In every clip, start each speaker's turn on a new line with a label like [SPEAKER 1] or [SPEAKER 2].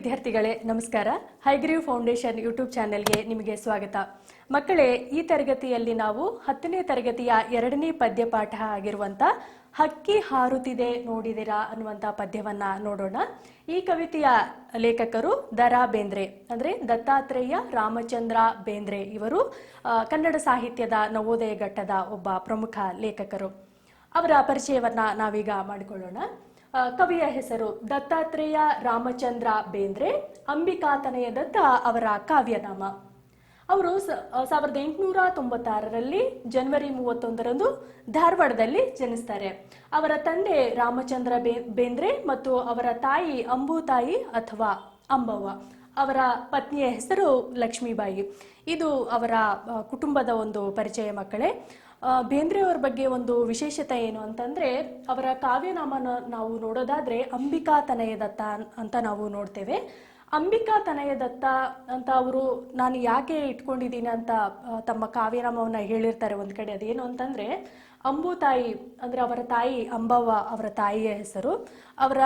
[SPEAKER 1] ವಿದ್ಯಾರ್ಥಿಗಳೇ ನಮಸ್ಕಾರ. Haigreev foundation YouTube ಚಾನೆಲ್ಗೆ ನಿಮಗೆ ಸ್ವಾಗತ. ಮಕ್ಕಳೇ, ಈ ತರಗತಿಯಲ್ಲಿ ನಾವು 10ನೇ ತರಗತಿಯ 2ನೇ ಪದ್ಯಪಾಠ ಆಗಿರುವಂತ ಹಕ್ಕಿ ಹಾರುತ್ತಿದೆ ನೋಡಿದಿರಾ ಅನ್ನುವಂತ ಪದ್ಯವನ್ನ ನೋಡೋಣ. ಈ ಕವಿತೆಯ ಲೇಖಕರು ದ.ರಾ. ಬೇಂದ್ರೆ ಅಂದ್ರೆ ದತ್ತಾತ್ರೇಯ ರಾಮಚಂದ್ರ ಬೇಂದ್ರೆ. ಇವರು ಕನ್ನಡ ಸಾಹಿತ್ಯದ ನವೋದಯ ಘಟ್ಟದ ಒಬ್ಬ ಪ್ರಮುಖ ಲೇಖಕರು. ಅವರ ಪರಿಚಯವನ್ನ ನಾವೀಗ ಮಾಡಿಕೊಳ್ಳೋಣ. ಕವಿಯ ಹೆಸರು ದತ್ತಾತ್ರೇಯ ರಾಮಚಂದ್ರ ಬೇಂದ್ರೆ. ಅಂಬಿಕಾತನಯ ದತ್ತ ಅವರ ಕಾವ್ಯನಾಮ. ಅವರು 1896ರಲ್ಲಿ ಜನವರಿ 31ರಂದು ಧಾರವಾಡದಲ್ಲಿ ಜನಿಸ್ತಾರೆ. ಅವರ ತಂದೆ ರಾಮಚಂದ್ರ ಬೇಂದ್ರೆ ಮತ್ತು ಅವರ ತಾಯಿ ಅಂಬುತಾಯಿ ಅಥವಾ ಅಂಬವ್ವ. ಅವರ ಪತ್ನಿಯ ಹೆಸರು ಲಕ್ಷ್ಮೀಬಾಯಿ. ಇದು ಅವರ ಕುಟುಂಬದ ಒಂದು ಪರಿಚಯ. ಮಕ್ಕಳೇ, ಬೇಂದ್ರೆಯವರ ಬಗ್ಗೆ ಒಂದು ವಿಶೇಷತೆ ಏನು ಅಂತಂದ್ರೆ, ಅವರ ಕಾವ್ಯನಾಮನ ನಾವು ನೋಡೋದಾದ್ರೆ ಅಂಬಿಕಾತನಯ ದತ್ತ ಅಂತ ನಾವು ನೋಡ್ತೇವೆ. ಅಂಬಿಕಾತನಯ ದತ್ತ ಅಂತ ಅವರು ನಾನು ಯಾಕೆ ಇಟ್ಕೊಂಡಿದ್ದೀನಿ ಅಂತ ತಮ್ಮ ಕಾವ್ಯನಾಮವನ್ನ ಹೇಳಿರ್ತಾರೆ ಒಂದ್ ಕಡೆ. ಅದೇನು ಅಂತಂದ್ರೆ, ಅಂಬುತಾಯಿ ಅಂದ್ರೆ ಅವರ ತಾಯಿ ಅಂಬವ್ವ ಅವರ ತಾಯಿಯ ಹೆಸರು. ಅವರ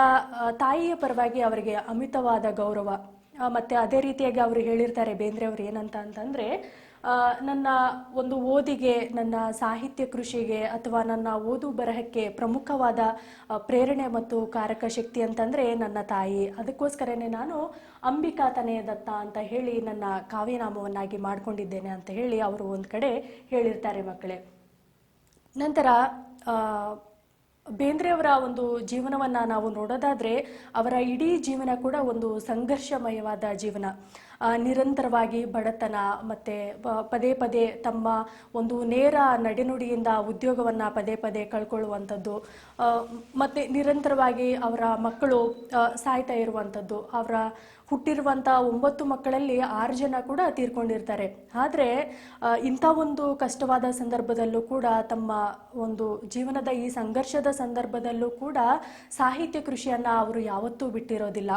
[SPEAKER 1] ತಾಯಿಯ ಪರವಾಗಿ ಅವರಿಗೆ ಅಮಿತವಾದ ಗೌರವ. ಮತ್ತೆ ಅದೇ ರೀತಿಯಾಗಿ ಅವರು ಹೇಳಿರ್ತಾರೆ ಬೇಂದ್ರೆ ಅವರು ಏನಂತ ಅಂತಂದ್ರೆ, ನನ್ನ ಒಂದು ಓದಿಗೆ, ನನ್ನ ಸಾಹಿತ್ಯ ಕೃಷಿಗೆ ಅಥವಾ ನನ್ನ ಓದು ಬರಹಕ್ಕೆ ಪ್ರಮುಖವಾದ ಪ್ರೇರಣೆ ಮತ್ತು ಕಾರಕ ಶಕ್ತಿ ಅಂತಂದ್ರೆ ನನ್ನ ತಾಯಿ. ಅದಕ್ಕೋಸ್ಕರನೇ ನಾನು ಅಂಬಿಕಾತನಯ ದತ್ತ ಅಂತ ಹೇಳಿ ನನ್ನ ಕಾವ್ಯನಾಮವನ್ನಾಗಿ ಮಾಡ್ಕೊಂಡಿದ್ದೇನೆ ಅಂತ ಹೇಳಿ ಅವರು ಒಂದ್ ಕಡೆ ಹೇಳಿರ್ತಾರೆ ಮಕ್ಕಳೇ. ನಂತರ ಬೇಂದ್ರೆಯವರ ಒಂದು ಜೀವನವನ್ನ ನಾವು ನೋಡೋದಾದ್ರೆ, ಅವರ ಇಡೀ ಜೀವನ ಕೂಡ ಒಂದು ಸಂಘರ್ಷಮಯವಾದ ಜೀವನ. ನಿರಂತರವಾಗಿ ಬಡತನ, ಮತ್ತೆ ಪದೇ ಪದೇ ತಮ್ಮ ಒಂದು ನೇರ ನಡೆನುಡಿಯಿಂದ ಉದ್ಯೋಗವನ್ನ ಪದೇ ಪದೇ ಕಳ್ಕೊಳ್ಳುವಂಥದ್ದು, ಮತ್ತೆ ನಿರಂತರವಾಗಿ ಅವರ ಮಕ್ಕಳು ಸಾಯ್ತಾ ಇರುವಂಥದ್ದು. ಅವರ ಹುಟ್ಟಿರುವಂಥ 9 ಮಕ್ಕಳಲ್ಲಿ 6 ಜನ ಕೂಡ ತೀರ್ಕೊಂಡಿರ್ತಾರೆ. ಆದರೆ ಇಂಥ ಒಂದು ಕಷ್ಟವಾದ ಸಂದರ್ಭದಲ್ಲೂ ಕೂಡ, ತಮ್ಮ ಒಂದು ಜೀವನದ ಈ ಸಂಘರ್ಷದ ಸಂದರ್ಭದಲ್ಲೂ ಕೂಡ ಸಾಹಿತ್ಯ ಕೃಷಿಯನ್ನ ಅವರು ಯಾವತ್ತೂ ಬಿಟ್ಟಿರೋದಿಲ್ಲ.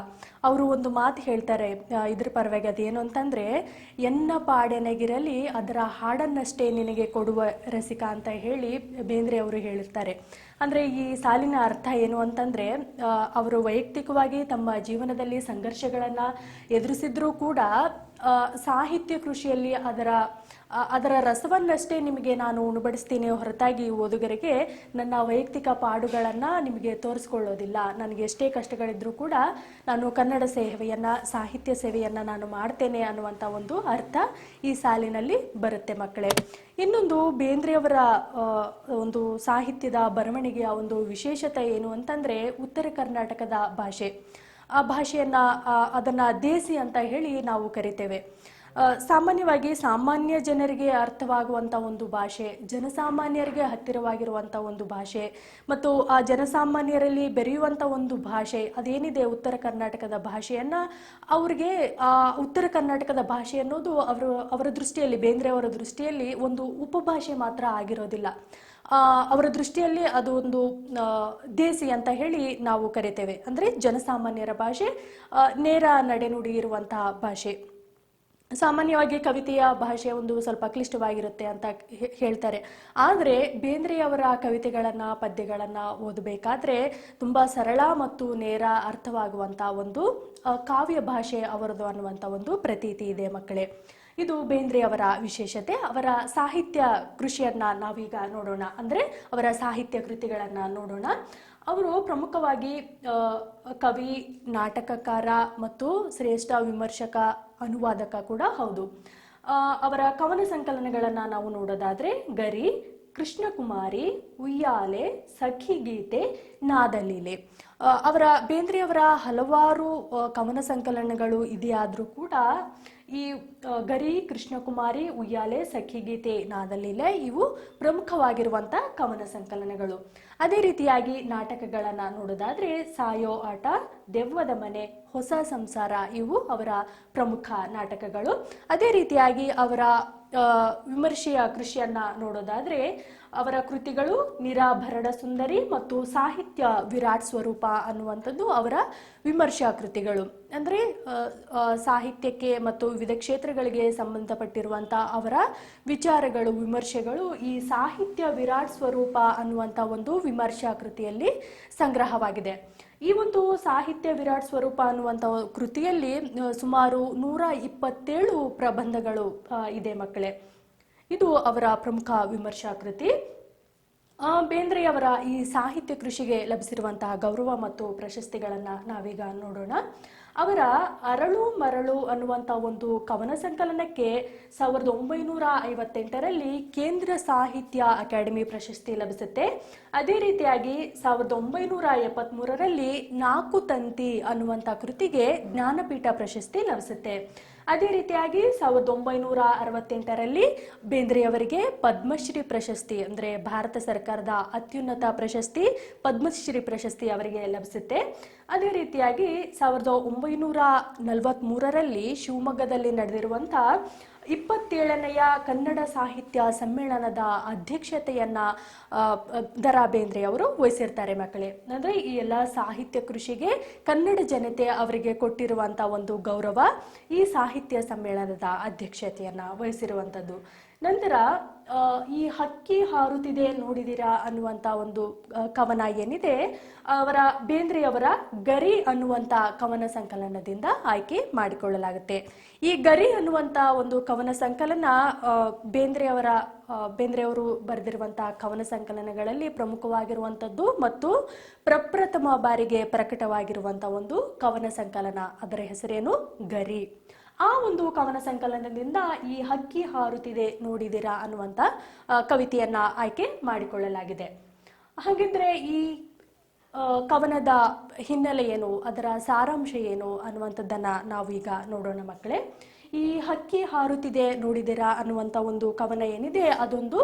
[SPEAKER 1] ಅವರು ಒಂದು ಮಾತು ಹೇಳ್ತಾರೆ ಇದ್ರ ಪರವಾಗಿ. ಅದೇನು ಅಂತಂದ್ರೆ, ಎನ್ನ ಪಾಡೆನಗಿರಲಿ ಅದರ ಹಾಡನ್ನಷ್ಟೇ ನಿನಗೆ ಕೊಡುವ ರಸಿಕ ಅಂತ ಹೇಳಿ ಬೇಂದ್ರೆ ಅವರು ಹೇಳಿರ್ತಾರೆ. ಅಂದ್ರೆ ಈ ಸಾಲಿನ ಅರ್ಥ ಏನು ಅಂತಂದ್ರೆ, ಅವರು ವೈಯಕ್ತಿಕವಾಗಿ ತಮ್ಮ ಜೀವನದಲ್ಲಿ ಸಂಘರ್ಷಗಳನ್ನ ಎದುರಿಸಿದ್ರೂ ಕೂಡ ಸಾಹಿತ್ಯ ಕೃಷಿಯಲ್ಲಿ ಅದರ ರಸವನ್ನಷ್ಟೇ ನಿಮಗೆ ನಾನು ಉಣಬಡಿಸ್ತೀನಿ ಹೊರತಾಗಿ ಓದುಗರಿಗೆ ನನ್ನ ವೈಯಕ್ತಿಕ ಪಾಡುಗಳನ್ನ ನಿಮಗೆ ತೋರಿಸ್ಕೊಳ್ಳೋದಿಲ್ಲ. ನನಗೆ ಎಷ್ಟೇ ಕಷ್ಟಗಳಿದ್ರೂ ಕೂಡ ನಾನು ಕನ್ನಡ ಸೇವೆಯನ್ನ, ಸಾಹಿತ್ಯ ಸೇವೆಯನ್ನ ನಾನು ಮಾಡ್ತೇನೆ ಅನ್ನುವಂಥ ಒಂದು ಅರ್ಥ ಈ ಸಾಲಿನಲ್ಲಿ ಬರುತ್ತೆ ಮಕ್ಕಳೇ. ಇನ್ನೊಂದು, ಬೇಂದ್ರೆಯವರ ಒಂದು ಸಾಹಿತ್ಯದ ಬರವಣಿಗೆಯ ಒಂದು ವಿಶೇಷತೆ ಏನು ಅಂತಂದ್ರೆ, ಉತ್ತರ ಕರ್ನಾಟಕದ ಭಾಷೆ. ಆ ಭಾಷೆಯನ್ನ ಅದನ್ನ ದೇಸಿ ಅಂತ ಹೇಳಿ ನಾವು ಕರಿತೇವೆ. ಸಾಮಾನ್ಯವಾಗಿ ಸಾಮಾನ್ಯ ಜನರಿಗೆ ಅರ್ಥವಾಗುವಂತ ಒಂದು ಭಾಷೆ, ಜನಸಾಮಾನ್ಯರಿಗೆ ಹತ್ತಿರವಾಗಿರುವಂತ ಒಂದು ಭಾಷೆ, ಮತ್ತು ಆ ಜನಸಾಮಾನ್ಯರಲ್ಲಿ ಬೆರೆಯುವಂತ ಒಂದು ಭಾಷೆ ಅದೇನಿದೆ ಉತ್ತರ ಕರ್ನಾಟಕದ ಭಾಷೆಯನ್ನ, ಅವ್ರಿಗೆ ಆ ಉತ್ತರ ಕರ್ನಾಟಕದ ಭಾಷೆ ಅನ್ನೋದು ಅವರ ದೃಷ್ಟಿಯಲ್ಲಿ, ಬೇಂದ್ರೆ ಅವರ ದೃಷ್ಟಿಯಲ್ಲಿ ಒಂದು ಉಪಭಾಷೆ ಮಾತ್ರ ಆಗಿರೋದಿಲ್ಲ. ಅವರ ದೃಷ್ಟಿಯಲ್ಲಿ ಅದು ಒಂದು ದೇಸಿ ಅಂತ ಹೇಳಿ ನಾವು ಕರಿತೇವೆ. ಅಂದ್ರೆ ಜನಸಾಮಾನ್ಯರ ಭಾಷೆ, ನೇರ ನಡೆನುಡಿ ಇರುವಂತಹ ಭಾಷೆ. ಸಾಮಾನ್ಯವಾಗಿ ಕವಿತೆಯ ಭಾಷೆ ಒಂದು ಸ್ವಲ್ಪ ಕ್ಲಿಷ್ಟವಾಗಿರುತ್ತೆ ಅಂತ ಹೇಳ್ತಾರೆ. ಆದರೆ ಬೇಂದ್ರೆಯವರ ಕವಿತೆಗಳನ್ನ, ಪದ್ಯಗಳನ್ನ ಓದಬೇಕಾದ್ರೆ ತುಂಬಾ ಸರಳ ಮತ್ತು ನೇರ ಅರ್ಥವಾಗುವಂತ ಒಂದು ಕಾವ್ಯ ಭಾಷೆ ಅವರದು ಅನ್ನುವಂಥ ಒಂದು ಪ್ರತೀತಿ ಇದೆ ಮಕ್ಕಳೇ. ಇದು ಬೇಂದ್ರೆಯವರ ವಿಶೇಷತೆ. ಅವರ ಸಾಹಿತ್ಯ ಕೃಷಿಯನ್ನ ನಾವೀಗ ನೋಡೋಣ, ಅಂದ್ರೆ ಅವರ ಸಾಹಿತ್ಯ ಕೃತಿಗಳನ್ನ ನೋಡೋಣ. ಅವರು ಪ್ರಮುಖವಾಗಿ ಕವಿ, ನಾಟಕಕಾರ ಮತ್ತು ಶ್ರೇಷ್ಠ ವಿಮರ್ಶಕ, ಅನುವಾದಕ ಕೂಡ ಹೌದು. ಅವರ ಕವನ ಸಂಕಲನಗಳನ್ನ ನಾವು ನೋಡೋದಾದ್ರೆ, ಗರಿ, ಕೃಷ್ಣಕುಮಾರಿ, ಉಯ್ಯಾಲೆ, ಸಖಿ ಗೀತೆ, ನಾದಲೀಲೆ. ಅವರ ಬೇಂದ್ರೆಯವರ ಹಲವಾರು ಕವನ ಸಂಕಲನಗಳು ಇದೆಯಾದ್ರೂ ಕೂಡ ಈ ಗರಿ, ಕೃಷ್ಣಕುಮಾರಿ, ಉಯ್ಯಾಲೆ, ಸಖಿಗೀತೆ, ನಾದಲೀಲೆ ಇವು ಪ್ರಮುಖವಾಗಿರುವಂತ ಕವನ ಸಂಕಲನಗಳು. ಅದೇ ರೀತಿಯಾಗಿ ನಾಟಕಗಳನ್ನ ನೋಡೋದಾದ್ರೆ, ಸಾಯೋ ಆಟ, ದೆವ್ವದ ಮನೆ, ಹೊಸ ಸಂಸಾರ ಇವು ಅವರ ಪ್ರಮುಖ ನಾಟಕಗಳು. ಅದೇ ರೀತಿಯಾಗಿ ಅವರ ವಿಮರ್ಶೆಯ ಕೃಷಿಯನ್ನ ನೋಡೋದಾದ್ರೆ ಅವರ ಕೃತಿಗಳು ನಿರಾಭರಣ ಸುಂದರಿ ಮತ್ತು ಸಾಹಿತ್ಯ ವಿರಾಟ್ ಸ್ವರೂಪ ಅನ್ನುವಂಥದ್ದು ಅವರ ವಿಮರ್ಶಾ ಕೃತಿಗಳು. ಅಂದ್ರೆ ಸಾಹಿತ್ಯಕ್ಕೆ ಮತ್ತು ವಿವಿಧ ಕ್ಷೇತ್ರಗಳಿಗೆ ಸಂಬಂಧಪಟ್ಟಿರುವಂತ ಅವರ ವಿಚಾರಗಳು, ವಿಮರ್ಶೆಗಳು ಈ ಸಾಹಿತ್ಯ ವಿರಾಟ್ ಸ್ವರೂಪ ಅನ್ನುವಂಥ ಒಂದು ವಿಮರ್ಶಾ ಕೃತಿಯಲ್ಲಿ ಸಂಗ್ರಹವಾಗಿದೆ. ಈ ಒಂದು ಸಾಹಿತ್ಯ ವಿರಾಟ್ ಸ್ವರೂಪ ಅನ್ನುವಂಥ ಕೃತಿಯಲ್ಲಿ ಸುಮಾರು 127 ಪ್ರಬಂಧಗಳು ಇದೆ ಮಕ್ಕಳೇ. ಇದು ಅವರ ಪ್ರಮುಖ ವಿಮರ್ಶಾ ಕೃತಿ. ಬೇಂದ್ರೆಯವರ ಈ ಸಾಹಿತ್ಯ ಕೃಷಿಗೆ ಲಭಿಸಿರುವಂತಹ ಗೌರವ ಮತ್ತು ಪ್ರಶಸ್ತಿಗಳನ್ನ ನಾವೀಗ ನೋಡೋಣ. ಅವರ ಅರಳು ಮರಳು ಅನ್ನುವಂಥ ಒಂದು ಕವನ ಸಂಕಲನಕ್ಕೆ 1958ರಲ್ಲಿ ಕೇಂದ್ರ ಸಾಹಿತ್ಯ ಅಕಾಡೆಮಿ ಪ್ರಶಸ್ತಿ ಲಭಿಸುತ್ತೆ. ಅದೇ ರೀತಿಯಾಗಿ 1973ರಲ್ಲಿ ನಾಲ್ಕು ತಂತಿ ಅನ್ನುವಂಥ ಕೃತಿಗೆ ಜ್ಞಾನಪೀಠ ಪ್ರಶಸ್ತಿ ಲಭಿಸುತ್ತೆ. ಅದೇ ರೀತಿಯಾಗಿ 1968ರಲ್ಲಿ ಬೇಂದ್ರೆಯವರಿಗೆ ಪದ್ಮಶ್ರೀ ಪ್ರಶಸ್ತಿ, ಅಂದ್ರೆ ಭಾರತ ಸರ್ಕಾರದ ಅತ್ಯುನ್ನತ ಪ್ರಶಸ್ತಿ ಪದ್ಮಶ್ರೀ ಪ್ರಶಸ್ತಿ ಅವರಿಗೆ ಲಭಿಸುತ್ತೆ. ಅದೇ ರೀತಿಯಾಗಿ 1943ರಲ್ಲಿ ಶಿವಮೊಗ್ಗದಲ್ಲಿ ನಡೆದಿರುವಂತಹ 27ನೆಯ ಕನ್ನಡ ಸಾಹಿತ್ಯ ಸಮ್ಮೇಳನದ ಅಧ್ಯಕ್ಷತೆಯನ್ನ ದ.ರಾ. ಬೇಂದ್ರೆ ಅವರು ವಹಿಸಿರ್ತಾರೆ ಮಕ್ಕಳೇ. ಅಂದ್ರೆ ಈ ಎಲ್ಲ ಸಾಹಿತ್ಯ ಕೃಷಿಗೆ ಕನ್ನಡ ಜನತೆ ಅವರಿಗೆ ಕೊಟ್ಟಿರುವಂತ ಒಂದು ಗೌರವ, ಈ ಸಾಹಿತ್ಯ ಸಮ್ಮೇಳನದ ಅಧ್ಯಕ್ಷತೆಯನ್ನ ವಹಿಸಿರುವಂತದ್ದು. ನಂತರ ಈ ಹಕ್ಕಿ ಹಾರುತ್ತಿದೆ ನೋಡಿದಿರಾ ಅನ್ನುವಂತ ಒಂದು ಕವನ ಏನಿದೆ, ಅವರ ಬೇಂದ್ರೆಯವರ ಗರಿ ಅನ್ನುವಂತ ಕವನ ಸಂಕಲನದಿಂದ ಆಯ್ಕೆ ಮಾಡಿಕೊಳ್ಳಲಾಗುತ್ತೆ. ಈ ಗರಿ ಅನ್ನುವಂತ ಒಂದು ಕವನ ಸಂಕಲನ ಬೇಂದ್ರೆಯವರು ಬರೆದಿರುವಂತಹ ಕವನ ಸಂಕಲನಗಳಲ್ಲಿ ಪ್ರಮುಖವಾಗಿರುವಂತದ್ದು ಮತ್ತು ಪ್ರಪ್ರಥಮ ಬಾರಿಗೆ ಪ್ರಕಟವಾಗಿರುವಂತಹ ಒಂದು ಕವನ ಸಂಕಲನ. ಅದರ ಹೆಸರೇನು? ಗರಿ. ಆ ಒಂದು ಕವನ ಸಂಕಲನದಿಂದ ಈ ಹಕ್ಕಿ ಹಾರುತ್ತಿದೆ ನೋಡಿದಿರಾ ಅನ್ನುವಂಥ ಕವಿತೆಯನ್ನ ಆಯ್ಕೆ ಮಾಡಿಕೊಳ್ಳಲಾಗಿದೆ. ಹಾಗಿದ್ರೆ ಈ ಕವನದ ಹಿನ್ನೆಲೆ ಏನು, ಅದರ ಸಾರಾಂಶ ಏನು ಅನ್ನುವಂಥದ್ದನ್ನ ನಾವೀಗ ನೋಡೋಣ ಮಕ್ಕಳೇ. ಈ ಹಕ್ಕಿ ಹಾರುತ್ತಿದೆ ನೋಡಿದಿರಾ ಅನ್ನುವಂಥ ಒಂದು ಕವನ ಏನಿದೆ, ಅದೊಂದು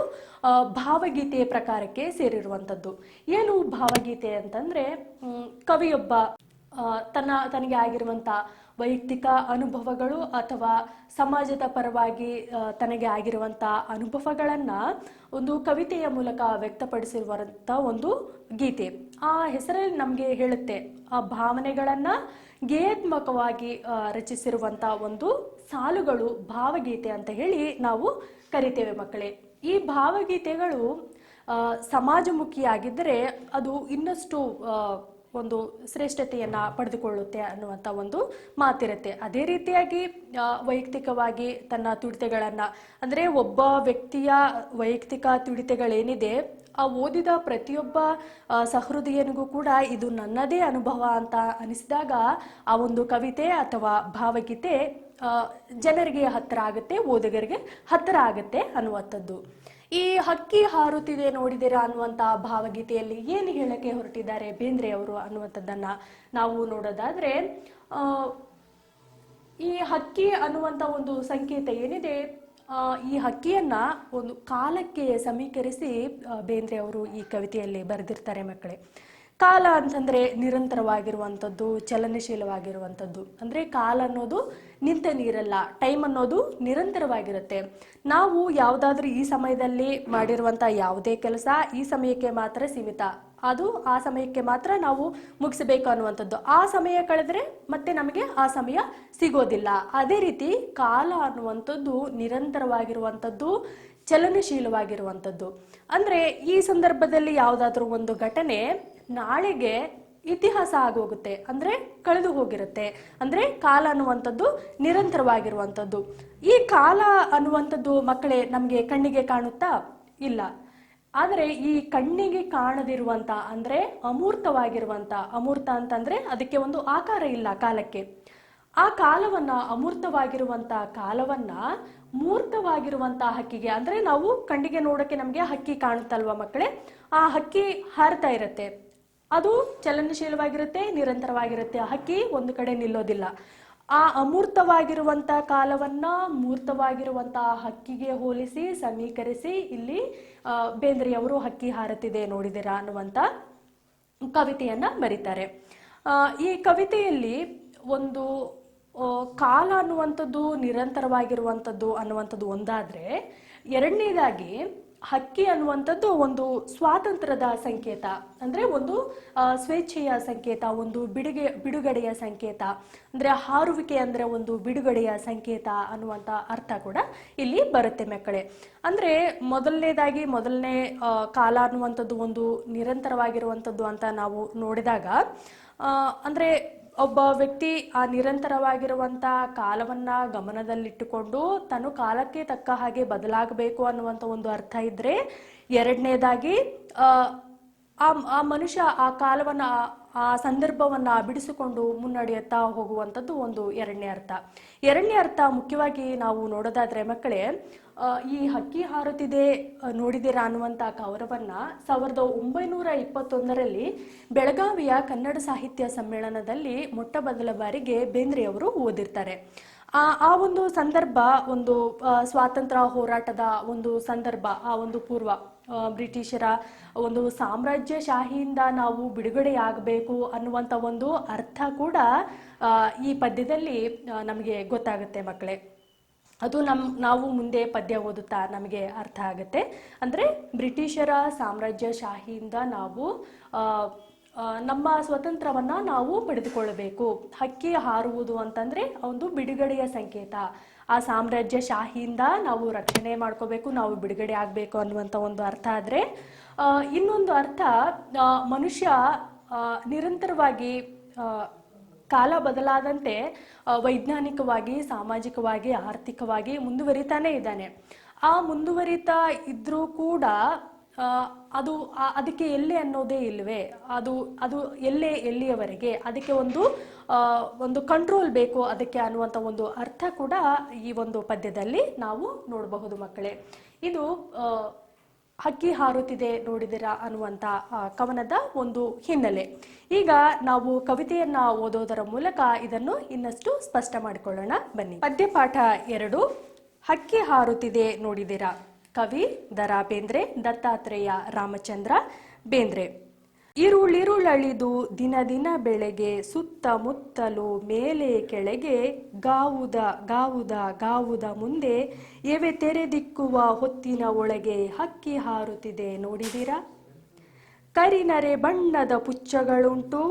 [SPEAKER 1] ಭಾವಗೀತೆ ಪ್ರಕಾರಕ್ಕೆ ಸೇರಿರುವಂಥದ್ದು. ಏನು ಭಾವಗೀತೆ ಅಂತಂದ್ರೆ, ಕವಿಯೊಬ್ಬ ತನಗೆ ಆಗಿರುವಂತ ವೈಯಕ್ತಿಕ ಅನುಭವಗಳು ಅಥವಾ ಸಮಾಜದ ಪರವಾಗಿ ತನಗೆ ಆಗಿರುವಂತ ಅನುಭವಗಳನ್ನ ಒಂದು ಕವಿತೆಯ ಮೂಲಕ ವ್ಯಕ್ತಪಡಿಸಿರುವಂತ ಒಂದು ಗೀತೆ. ಆ ಹೆಸರಲ್ಲಿ ನಮಗೆ ಹೇಳುತ್ತೆ, ಆ ಭಾವನೆಗಳನ್ನ ಗೇಯಾತ್ಮಕವಾಗಿ ರಚಿಸಿರುವಂತ ಒಂದು ಸಾಲುಗಳು ಭಾವಗೀತೆ ಅಂತ ಹೇಳಿ ನಾವು ಕರಿತೇವೆ ಮಕ್ಕಳೇ. ಈ ಭಾವಗೀತೆಗಳು ಸಮಾಜಮುಖಿಯಾಗಿದ್ದರೆ ಅದು ಇನ್ನಷ್ಟು ಒಂದು ಶ್ರೇಷ್ಠತೆಯನ್ನ ಪಡೆದುಕೊಳ್ಳುತ್ತೆ ಅನ್ನುವಂಥ ಒಂದು ಮಾತಿರುತ್ತೆ. ಅದೇ ರೀತಿಯಾಗಿ ವೈಯಕ್ತಿಕವಾಗಿ ತನ್ನ ತುಡಿತೆಗಳನ್ನ, ಅಂದ್ರೆ ಒಬ್ಬ ವ್ಯಕ್ತಿಯ ವೈಯಕ್ತಿಕ ತುಡಿತೆಗಳೇನಿದೆ, ಆ ಓದಿದ ಪ್ರತಿಯೊಬ್ಬ ಸಹೃದಯನಿಗೂ ಕೂಡ ಇದು ನನ್ನದೇ ಅನುಭವ ಅಂತ ಅನಿಸಿದಾಗ ಆ ಒಂದು ಕವಿತೆ ಅಥವಾ ಭಾವಗೀತೆ ಜನರಿಗೆ ಹತ್ತಿರ ಆಗುತ್ತೆ, ಓದುಗರಿಗೆ ಹತ್ತಿರ ಆಗುತ್ತೆ ಅನ್ನುವಂಥದ್ದು. ಈ ಹಕ್ಕಿ ಹಾರುತ್ತಿದೆ ನೋಡಿದಿರಾ ಅನ್ನುವಂಥ ಭಾವಗೀತೆಯಲ್ಲಿ ಏನು ಹೇಳಕ್ಕೆ ಹೊರಟಿದ್ದಾರೆ ಬೇಂದ್ರೆ ಅವರು ಅನ್ನುವಂಥದ್ದನ್ನ ನಾವು ನೋಡೋದಾದ್ರೆ, ಈ ಹಕ್ಕಿ ಅನ್ನುವಂಥ ಒಂದು ಸಂಕೇತ ಏನಿದೆ, ಈ ಹಕ್ಕಿಯನ್ನ ಒಂದು ಕಾಲಕ್ಕೆ ಸಮೀಕರಿಸಿ ಬೇಂದ್ರೆ ಅವರು ಈ ಕವಿತೆಯಲ್ಲಿ ಬರೆದಿರ್ತಾರೆ ಮಕ್ಕಳೇ. ಕಾಲ ಅಂತಂದ್ರೆ ನಿರಂತರವಾಗಿರುವಂಥದ್ದು, ಚಲನಶೀಲವಾಗಿರುವಂಥದ್ದು. ಅಂದ್ರೆ ಕಾಲ ಅನ್ನೋದು ನಿಂತ ನೀರಲ್ಲ, ಟೈಮ್ ಅನ್ನೋದು ನಿರಂತರವಾಗಿರುತ್ತೆ. ನಾವು ಯಾವುದಾದ್ರೂ ಈ ಸಮಯದಲ್ಲಿ ಮಾಡಿರುವಂಥ ಯಾವುದೇ ಕೆಲಸ ಈ ಸಮಯಕ್ಕೆ ಮಾತ್ರ ಸೀಮಿತ, ಅದು ಆ ಸಮಯಕ್ಕೆ ಮಾತ್ರ ನಾವು ಮುಗಿಸಬೇಕು ಅನ್ನುವಂಥದ್ದು. ಆ ಸಮಯ ಕಳೆದ್ರೆ ಮತ್ತೆ ನಮಗೆ ಆ ಸಮಯ ಸಿಗೋದಿಲ್ಲ. ಅದೇ ರೀತಿ ಕಾಲ ಅನ್ನುವಂಥದ್ದು ನಿರಂತರವಾಗಿರುವಂಥದ್ದು, ಚಲನಶೀಲವಾಗಿರುವಂಥದ್ದು. ಅಂದ್ರೆ ಈ ಸಂದರ್ಭದಲ್ಲಿ ಯಾವುದಾದ್ರೂ ಒಂದು ಘಟನೆ ನಾಳೆಗೆ ಇತಿಹಾಸ ಆಗೋಗುತ್ತೆ, ಅಂದ್ರೆ ಕಳೆದು ಹೋಗಿರುತ್ತೆ. ಅಂದ್ರೆ ಕಾಲ ಅನ್ನುವಂಥದ್ದು ನಿರಂತರವಾಗಿರುವಂಥದ್ದು. ಈ ಕಾಲ ಅನ್ನುವಂಥದ್ದು ಮಕ್ಕಳೇ ನಮ್ಗೆ ಕಣ್ಣಿಗೆ ಕಾಣುತ್ತಾ? ಇಲ್ಲ. ಆದರೆ ಈ ಕಣ್ಣಿಗೆ ಕಾಣದಿರುವಂತ, ಅಂದ್ರೆ ಅಮೂರ್ತವಾಗಿರುವಂತ, ಅಮೂರ್ತ ಅಂತಂದ್ರೆ ಅದಕ್ಕೆ ಒಂದು ಆಕಾರ ಇಲ್ಲ ಕಾಲಕ್ಕೆ. ಆ ಕಾಲವನ್ನ, ಅಮೂರ್ತವಾಗಿರುವಂತ ಕಾಲವನ್ನ ಮೂರ್ತವಾಗಿರುವಂತ ಹಕ್ಕಿಗೆ, ಅಂದ್ರೆ ನಾವು ಕಣ್ಣಿಗೆ ನೋಡಕ್ಕೆ ನಮ್ಗೆ ಹಕ್ಕಿ ಕಾಣುತ್ತಲ್ವಾ ಮಕ್ಕಳೇ, ಆ ಹಕ್ಕಿ ಹಾರ್ತಾ ಇರುತ್ತೆ, ಅದು ಚಲನಶೀಲವಾಗಿರುತ್ತೆ, ನಿರಂತರವಾಗಿರುತ್ತೆ. ಆ ಹಕ್ಕಿ ಒಂದು ಕಡೆ ನಿಲ್ಲೋದಿಲ್ಲ. ಆ ಅಮೂರ್ತವಾಗಿರುವಂತ ಕಾಲವನ್ನ ಮೂರ್ತವಾಗಿರುವಂತಹ ಹಕ್ಕಿಗೆ ಹೋಲಿಸಿ ಸಮೀಕರಿಸಿ ಇಲ್ಲಿ ಬೇಂದ್ರೆಯವರು ಹಕ್ಕಿ ಹಾರುತ್ತಿದೆ ನೋಡಿದಿರಾ ಅನ್ನುವಂತ ಕವಿತೆಯನ್ನ ಬರೀತಾರೆ. ಈ ಕವಿತೆಯಲ್ಲಿ ಒಂದು ಕಾಲ ಅನ್ನುವಂಥದ್ದು ನಿರಂತರವಾಗಿರುವಂಥದ್ದು ಅನ್ನುವಂಥದ್ದು ಒಂದಾದರೆ, ಎರಡನೇದಾಗಿ ಹಕ್ಕಿ ಅನ್ನುವಂಥದ್ದು ಒಂದು ಸ್ವಾತಂತ್ರ್ಯದ ಸಂಕೇತ, ಅಂದರೆ ಒಂದು ಸ್ವೇಚ್ಛೆಯ ಸಂಕೇತ, ಒಂದು ಬಿಡುಗಡೆಯ ಸಂಕೇತ, ಅಂದರೆ ಹಾರುವಿಕೆ ಅಂದರೆ ಒಂದು ಬಿಡುಗಡೆಯ ಸಂಕೇತ ಅನ್ನುವಂಥ ಅರ್ಥ ಕೂಡ ಇಲ್ಲಿ ಬರುತ್ತೆ ಮಕ್ಕಳೇ. ಅಂದರೆ ಮೊದಲನೇ ಕಾಲ ಅನ್ನುವಂಥದ್ದು ಒಂದು ನಿರಂತರವಾಗಿರುವಂಥದ್ದು ಅಂತ ನಾವು ನೋಡಿದಾಗ, ಅಂದರೆ ಒಬ್ಬ ವ್ಯಕ್ತಿ ಆ ನಿರಂತರವಾಗಿರುವಂಥ ಕಾಲವನ್ನ ಗಮನದಲ್ಲಿಟ್ಟುಕೊಂಡು ತಾನು ಕಾಲಕ್ಕೆ ತಕ್ಕ ಹಾಗೆ ಬದಲಾಗಬೇಕು ಅನ್ನುವಂಥ ಒಂದು ಅರ್ಥ ಇದ್ರೆ, ಎರಡನೇದಾಗಿ ಆ ಮನುಷ್ಯ ಆ ಕಾಲವನ್ನ ಆ ಸಂದರ್ಭವನ್ನ ಬಿಡಿಸಿಕೊಂಡು ಮುನ್ನಡೆಯುತ್ತಾ ಹೋಗುವಂಥದ್ದು ಒಂದು ಎರಡನೇ ಅರ್ಥ ಮುಖ್ಯವಾಗಿ ನಾವು ನೋಡೋದಾದ್ರೆ ಮಕ್ಕಳೇ, ಈ ಹಕ್ಕಿ ಹಾರುತ್ತಿದೆ ನೋಡಿದಿರಾ ಅನ್ನುವಂಥ ಕವರವನ್ನ 1921ರಲ್ಲಿ ಬೆಳಗಾವಿಯ ಕನ್ನಡ ಸಾಹಿತ್ಯ ಸಮ್ಮೇಳನದಲ್ಲಿ ಮೊಟ್ಟ ಮೊದಲ ಬಾರಿಗೆ ಬೇಂದ್ರೆಯವರು ಓದಿರ್ತಾರೆ. ಆ ಒಂದು ಸಂದರ್ಭ ಒಂದು ಸ್ವಾತಂತ್ರ್ಯ ಹೋರಾಟದ ಒಂದು ಸಂದರ್ಭ, ಆ ಒಂದು ಪೂರ್ವ ಬ್ರಿಟಿಷರ ಒಂದು ಸಾಮ್ರಾಜ್ಯಶಾಹಿಯಿಂದ ನಾವು ಬಿಡುಗಡೆಯಾಗಬೇಕು ಅನ್ನುವಂಥ ಒಂದು ಅರ್ಥ ಕೂಡ ಈ ಪದ್ಯದಲ್ಲಿ ನಮಗೆ ಗೊತ್ತಾಗುತ್ತೆ ಮಕ್ಕಳೇ. ಅದು ನಾವು ಮುಂದೆ ಪದ್ಯ ಓದುತ್ತಾ ನಮಗೆ ಅರ್ಥ ಆಗುತ್ತೆ. ಅಂದರೆ ಬ್ರಿಟಿಷರ ಸಾಮ್ರಾಜ್ಯಶಾಹಿಯಿಂದ ನಾವು ನಮ್ಮ ಸ್ವತಂತ್ರವನ್ನ ನಾವು ಪಡೆದುಕೊಳ್ಳಬೇಕು. ಹಕ್ಕಿ ಹಾರುವುದು ಅಂತಂದ್ರೆ ಒಂದು ಬಿಡುಗಡೆಯ ಸಂಕೇತ. ಆ ಸಾಮ್ರಾಜ್ಯಶಾಹಿಯಿಂದ ನಾವು ರಕ್ಷಣೆ ಮಾಡ್ಕೋಬೇಕು, ನಾವು ಬಿಡುಗಡೆ ಆಗಬೇಕು ಅನ್ನುವಂಥ ಒಂದು ಅರ್ಥ ಆದರೆ, ಇನ್ನೊಂದು ಅರ್ಥ ಮನುಷ್ಯ ನಿರಂತರವಾಗಿ ಕಾಲ ಬದಲಾದಂತೆ ವೈಜ್ಞಾನಿಕವಾಗಿ, ಸಾಮಾಜಿಕವಾಗಿ, ಆರ್ಥಿಕವಾಗಿ ಮುಂದುವರಿತಾನೆ ಇದ್ದಾನೆ. ಆ ಮುಂದುವರಿತಾ ಇದ್ರೂ ಕೂಡ ಅದಕ್ಕೆ ಎಲ್ಲೆ ಅನ್ನೋದೇ ಇಲ್ವೇ, ಅದು ಎಲ್ಲಿಯವರೆಗೆ, ಅದಕ್ಕೆ ಒಂದು ಕಂಟ್ರೋಲ್ ಬೇಕು ಅದಕ್ಕೆ ಅನ್ನುವಂಥ ಒಂದು ಅರ್ಥ ಕೂಡ ಈ ಒಂದು ಪದ್ಯದಲ್ಲಿ ನಾವು ನೋಡಬಹುದು ಮಕ್ಕಳೇ. ಇದು ಹಕ್ಕಿ ಹಾರುತ್ತಿದೆ ನೋಡಿದಿರಾ ಅನ್ನುವಂಥ ಕವನದ ಒಂದು ಹಿನ್ನೆಲೆ. ಈಗ ನಾವು ಕವಿತೆಯನ್ನ ಓದೋದರ ಮೂಲಕ ಇದನ್ನು ಇನ್ನಷ್ಟು ಸ್ಪಷ್ಟ ಮಾಡಿಕೊಳ್ಳೋಣ ಬನ್ನಿ. ಪದ್ಯಪಾಠ 2, ಹಕ್ಕಿ ಹಾರುತ್ತಿದೆ ನೋಡಿದಿರಾ. ಕವಿ ದ.ರಾ. ಬೇಂದ್ರೆ, ದತ್ತಾತ್ರೇಯ ರಾಮಚಂದ್ರ ಬೇಂದ್ರೆ. ಇರುಳಿರುಳಳಿದು ದಿನ ದಿನ ಬೆಳೆಗೆ, ಸುತ್ತಮುತ್ತಲು ಮೇಲೆ ಕೆಳಗೆ, ಗಾವುದ ಮುಂದೆ, ಎವೆ ತೆರೆದಿಕ್ಕುವ ಹೊತ್ತಿನ ಒಳಗೆ, ಹಕ್ಕಿ ಹಾರುತ್ತಿದೆ ನೋಡಿದಿರಾ. ಕರಿನರೆ ಬಣ್ಣದ ಪುಚ್ಚಗಳುಂಟು,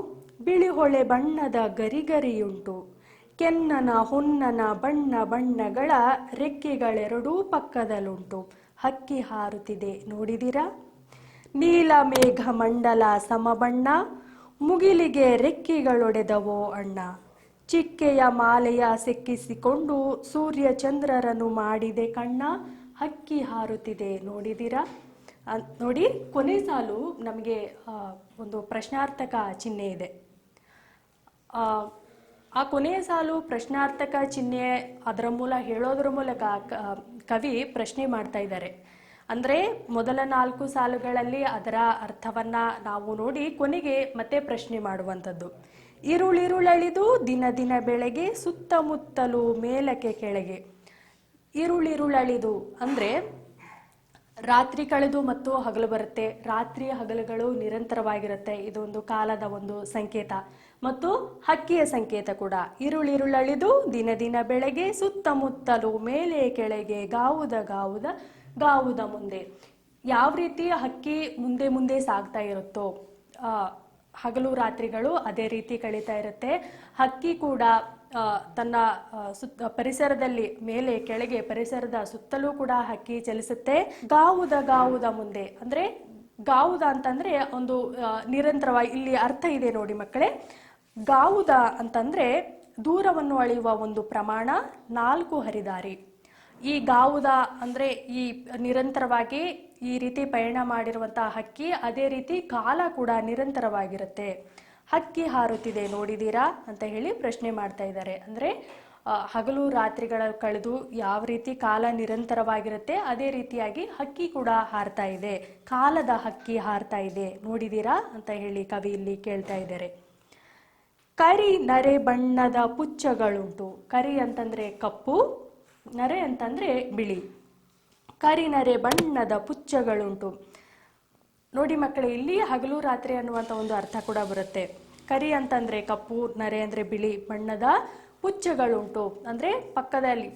[SPEAKER 1] ಬಿಳಿಹೊಳೆ ಬಣ್ಣದ ಗರಿಗರಿಯುಂಟು, ಕೆನ್ನನ ಹೊನ್ನನ ಬಣ್ಣಗಳ ರೆಕ್ಕೆಗಳೆರಡೂ ಪಕ್ಕದಲ್ಲುಂಟು, ಹಕ್ಕಿ ಹಾರುತ್ತಿದೆ ನೋಡಿದಿರಾ. ನೀಲ ಮೇಘ ಮಂಡಲ ಸಮಬಣ್ಣ, ಮುಗಿಲಿಗೆ ರೆಕ್ಕೆಗಳೊಡೆದವೋ ಅಣ್ಣ, ಚಿಕ್ಕೆಯ ಮಾಲೆಯ ಸೆಕ್ಕಿಸಿಕೊಂಡು ಸೂರ್ಯ ಚಂದ್ರರನ್ನು ಮಾಡಿದೆ ಕಣ್ಣ, ಹಕ್ಕಿ ಹಾರುತ್ತಿದೆ ನೋಡಿದಿರಾ. ನೋಡಿ, ಕೊನೆ ಸಾಲು ನಮಗೆ ಒಂದು ಪ್ರಶ್ನಾರ್ಥಕ ಚಿಹ್ನೆ ಇದೆ. ಆ ಕೊನೆಯ ಸಾಲು ಪ್ರಶ್ನಾರ್ಥಕ ಚಿಹ್ನೆ, ಹೇಳೋದ್ರ ಮೂಲಕ ಕವಿ ಪ್ರಶ್ನೆ ಮಾಡ್ತಾ ಇದ್ದಾರೆ. ಅಂದರೆ ಮೊದಲ 4 ಸಾಲುಗಳಲ್ಲಿ ಅದರ ಅರ್ಥವನ್ನ ನಾವು ನೋಡಿ ಕೊನೆಗೆ ಮತ್ತೆ ಪ್ರಶ್ನೆ ಮಾಡುವಂಥದ್ದು. ಇರುಳಿರುಳಳಿದು ದಿನ ದಿನ ಬೆಳಗ್ಗೆ, ಸುತ್ತಮುತ್ತಲು ಮೇಲಕ್ಕೆ ಕೆಳಗೆ. ಇರುಳಿರುಳಳಿದು ಅಂದರೆ ರಾತ್ರಿ ಕಳೆದು ಮತ್ತು ಹಗಲು ಬರುತ್ತೆ, ರಾತ್ರಿ ಹಗಲುಗಳು ನಿರಂತರವಾಗಿರುತ್ತೆ. ಇದೊಂದು ಕಾಲದ ಒಂದು ಸಂಕೇತ ಮತ್ತು ಹಕ್ಕಿಯ ಸಂಕೇತ ಕೂಡ. ಇರುಳಿರುಳಳಿದು ದಿನ ದಿನ ಬೆಳಗ್ಗೆ, ಸುತ್ತಮುತ್ತಲು ಮೇಲೆ ಕೆಳಗೆ, ಗಾವುದ ಮುಂದೆ. ಯಾವ ರೀತಿ ಹಕ್ಕಿ ಮುಂದೆ ಮುಂದೆ ಸಾಗ್ತಾ ಇರುತ್ತೋ, ಹಗಲು ರಾತ್ರಿಗಳು ಅದೇ ರೀತಿ ಕಳೀತಾ ಇರುತ್ತೆ. ಹಕ್ಕಿ ಕೂಡ ತನ್ನ ಪರಿಸರದಲ್ಲಿ ಮೇಲೆ ಕೆಳಗೆ ಪರಿಸರದ ಸುತ್ತಲೂ ಕೂಡ ಹಕ್ಕಿ ಚಲಿಸುತ್ತೆ. ಗಾವುದ ಮುಂದೆ ಅಂದ್ರೆ ಗಾವುದ ಅಂತಂದ್ರೆ ಒಂದು ನಿರಂತರವಾಗಿ, ಇಲ್ಲಿ ಅರ್ಥ ಇದೆ ನೋಡಿ ಮಕ್ಕಳೇ. ಗಾವುದ ಅಂತಂದ್ರೆ ದೂರವನ್ನು ಅಳೆಯುವ ಒಂದು ಪ್ರಮಾಣ, 4 ಹರಿದಾರಿ. ಈ ಗಾವುದ ಅಂದ್ರೆ ಈ ನಿರಂತರವಾಗಿ ಈ ರೀತಿ ಪಯಣ ಮಾಡಿರುವಂತಹ ಹಕ್ಕಿ, ಅದೇ ರೀತಿ ಕಾಲ ಕೂಡ ನಿರಂತರವಾಗಿರುತ್ತೆ. ಹಕ್ಕಿ ಹಾರುತ್ತಿದೆ ನೋಡಿದೀರಾ ಅಂತ ಹೇಳಿ ಪ್ರಶ್ನೆ ಮಾಡ್ತಾ ಇದ್ದಾರೆ. ಅಂದ್ರೆ ಹಗಲು ರಾತ್ರಿಗಳ ಕಳೆದು ಯಾವ ರೀತಿ ಕಾಲ ನಿರಂತರವಾಗಿರುತ್ತೆ, ಅದೇ ರೀತಿಯಾಗಿ ಹಕ್ಕಿ ಕೂಡ ಹಾರ್ತಾ ಇದೆ, ಕಾಲದ ಹಕ್ಕಿ ಹಾರ್ತಾ ಇದೆ ನೋಡಿದೀರಾ ಅಂತ ಹೇಳಿ ಕವಿ ಇಲ್ಲಿ ಕೇಳ್ತಾ ಇದ್ದಾರೆ. ಕರಿ ನರೆ ಬಣ್ಣದ ಪುಚ್ಚಗಳುಂಟು. ಕರಿ ಅಂತಂದ್ರೆ ಕಪ್ಪು, ನರೆ ಅಂತಂದ್ರೆ ಬಿಳಿ. ಕರಿನರೆ ಬಣ್ಣದ ಪುಚ್ಚಗಳುಂಟು. ನೋಡಿ ಮಕ್ಕಳೇ, ಇಲ್ಲಿ ಹಗಲು ರಾತ್ರಿ ಅನ್ನುವಂಥ ಒಂದು ಅರ್ಥ ಕೂಡ ಬರುತ್ತೆ. ಕರಿ ಅಂತಂದ್ರೆ ಕಪ್ಪು, ನರೆ ಅಂದ್ರೆ ಬಿಳಿ ಬಣ್ಣದ ಪುಚ್ಚಗಳುಂಟು, ಅಂದ್ರೆ ಪಕ್ಕದಲ್ಲಿ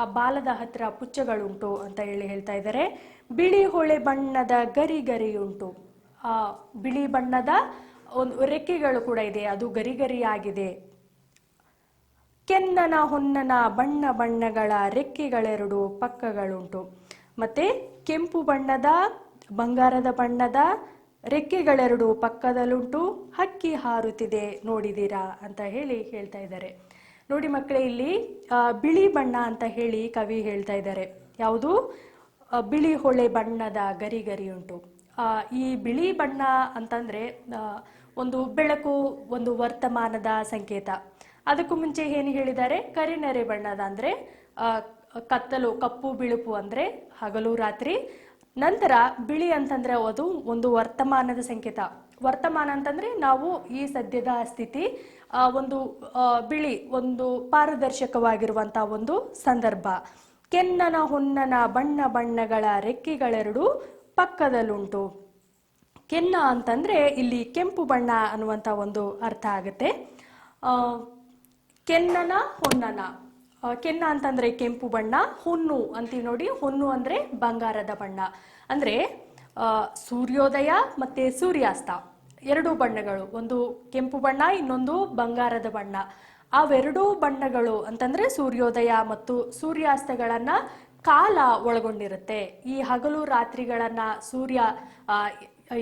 [SPEAKER 1] ಆ ಬಾಲದ ಹತ್ರ ಪುಚ್ಚಗಳುಂಟು ಅಂತ ಹೇಳಿ ಹೇಳ್ತಾ ಇದ್ದಾರೆ. ಬಿಳಿ ಹೊಳೆ ಬಣ್ಣದ ಗರಿ ಗರಿಯುಂಟು, ಆ ಬಿಳಿ ಬಣ್ಣದ ಒಂದು ರೆಕ್ಕೆಗಳು ಕೂಡ ಇದೆ, ಅದು ಗರಿ ಗರಿಯಾಗಿದೆ. ಕೆನ್ನನ ಹೊನ್ನನ ಬಣ್ಣ ಬಣ್ಣಗಳ ರೆಕ್ಕೆಗಳೆರಡು ಪಕ್ಕಗಳುಂಟು. ಮತ್ತೆ ಕೆಂಪು ಬಣ್ಣದ ಬಂಗಾರದ ಬಣ್ಣದ ರೆಕ್ಕೆಗಳೆರಡು ಪಕ್ಕದಲ್ಲುಂಟು, ಹಕ್ಕಿ ಹಾರುತ್ತಿದೆ ನೋಡಿದೀರಾ ಅಂತ ಹೇಳಿ ಹೇಳ್ತಾ ಇದ್ದಾರೆ. ನೋಡಿ ಮಕ್ಕಳೇ, ಇಲ್ಲಿ ಬಿಳಿ ಬಣ್ಣ ಅಂತ ಹೇಳಿ ಕವಿ ಹೇಳ್ತಾ ಇದ್ದಾರೆ. ಯಾವುದು? ಬಿಳಿ ಹೊಳೆ ಬಣ್ಣದ ಗರಿ ಗರಿ ಉಂಟು. ಈ ಬಿಳಿ ಬಣ್ಣ ಅಂತಂದ್ರೆ ಒಂದು ಬೆಳಕು, ಒಂದು ವರ್ತಮಾನದ ಸಂಕೇತ. ಅದಕ್ಕೂ ಮುಂಚೆ ಏನು ಹೇಳಿದ್ದಾರೆ? ಕರಿನೆರೆ ಬಣ್ಣದ ಅಂದ್ರೆ ಕತ್ತಲು, ಕಪ್ಪು ಬಿಳುಪು ಅಂದ್ರೆ ಹಗಲು ರಾತ್ರಿ. ನಂತರ ಬಿಳಿ ಅಂತಂದ್ರೆ ಅದು ಒಂದು ವರ್ತಮಾನದ ಸಂಕೇತ. ವರ್ತಮಾನ ಅಂತಂದ್ರೆ ನಾವು ಈ ಸದ್ಯದ ಸ್ಥಿತಿ, ಒಂದು ಬಿಳಿ, ಒಂದು ಪಾರದರ್ಶಕವಾಗಿರುವಂತಹ ಒಂದು ಸಂದರ್ಭ. ಕೆನ್ನನ ಹೊನ್ನನ ಬಣ್ಣ ಬಣ್ಣಗಳ ರೆಕ್ಕೆಗಳೆರಡು ಪಕ್ಕದಲ್ಲುಂಟು. ಕೆನ್ನ ಅಂತಂದ್ರೆ ಇಲ್ಲಿ ಕೆಂಪು ಬಣ್ಣ ಅನ್ನುವಂತ ಒಂದು ಅರ್ಥ ಆಗುತ್ತೆ. ಕೆನ್ನನ ಹೊನ್ನನ, ಕೆನ್ನ ಅಂತಂದ್ರೆ ಕೆಂಪು ಬಣ್ಣ, ಹೊನ್ನು ಅಂತೀವಿ ನೋಡಿ. ಹೊನ್ನು ಅಂದ್ರೆ ಬಂಗಾರದ ಬಣ್ಣ. ಅಂದ್ರೆ ಸೂರ್ಯೋದಯ ಮತ್ತೆ ಸೂರ್ಯಾಸ್ತ ಎರಡು ಬಣ್ಣಗಳು, ಒಂದು ಕೆಂಪು ಬಣ್ಣ, ಇನ್ನೊಂದು ಬಂಗಾರದ ಬಣ್ಣ. ಅವೆರಡೂ ಬಣ್ಣಗಳು ಅಂತಂದ್ರೆ ಸೂರ್ಯೋದಯ ಮತ್ತು ಸೂರ್ಯಾಸ್ತಗಳನ್ನ ಕಾಲ ಒಳಗೊಂಡಿರುತ್ತೆ. ಈ ಹಗಲು ರಾತ್ರಿಗಳನ್ನ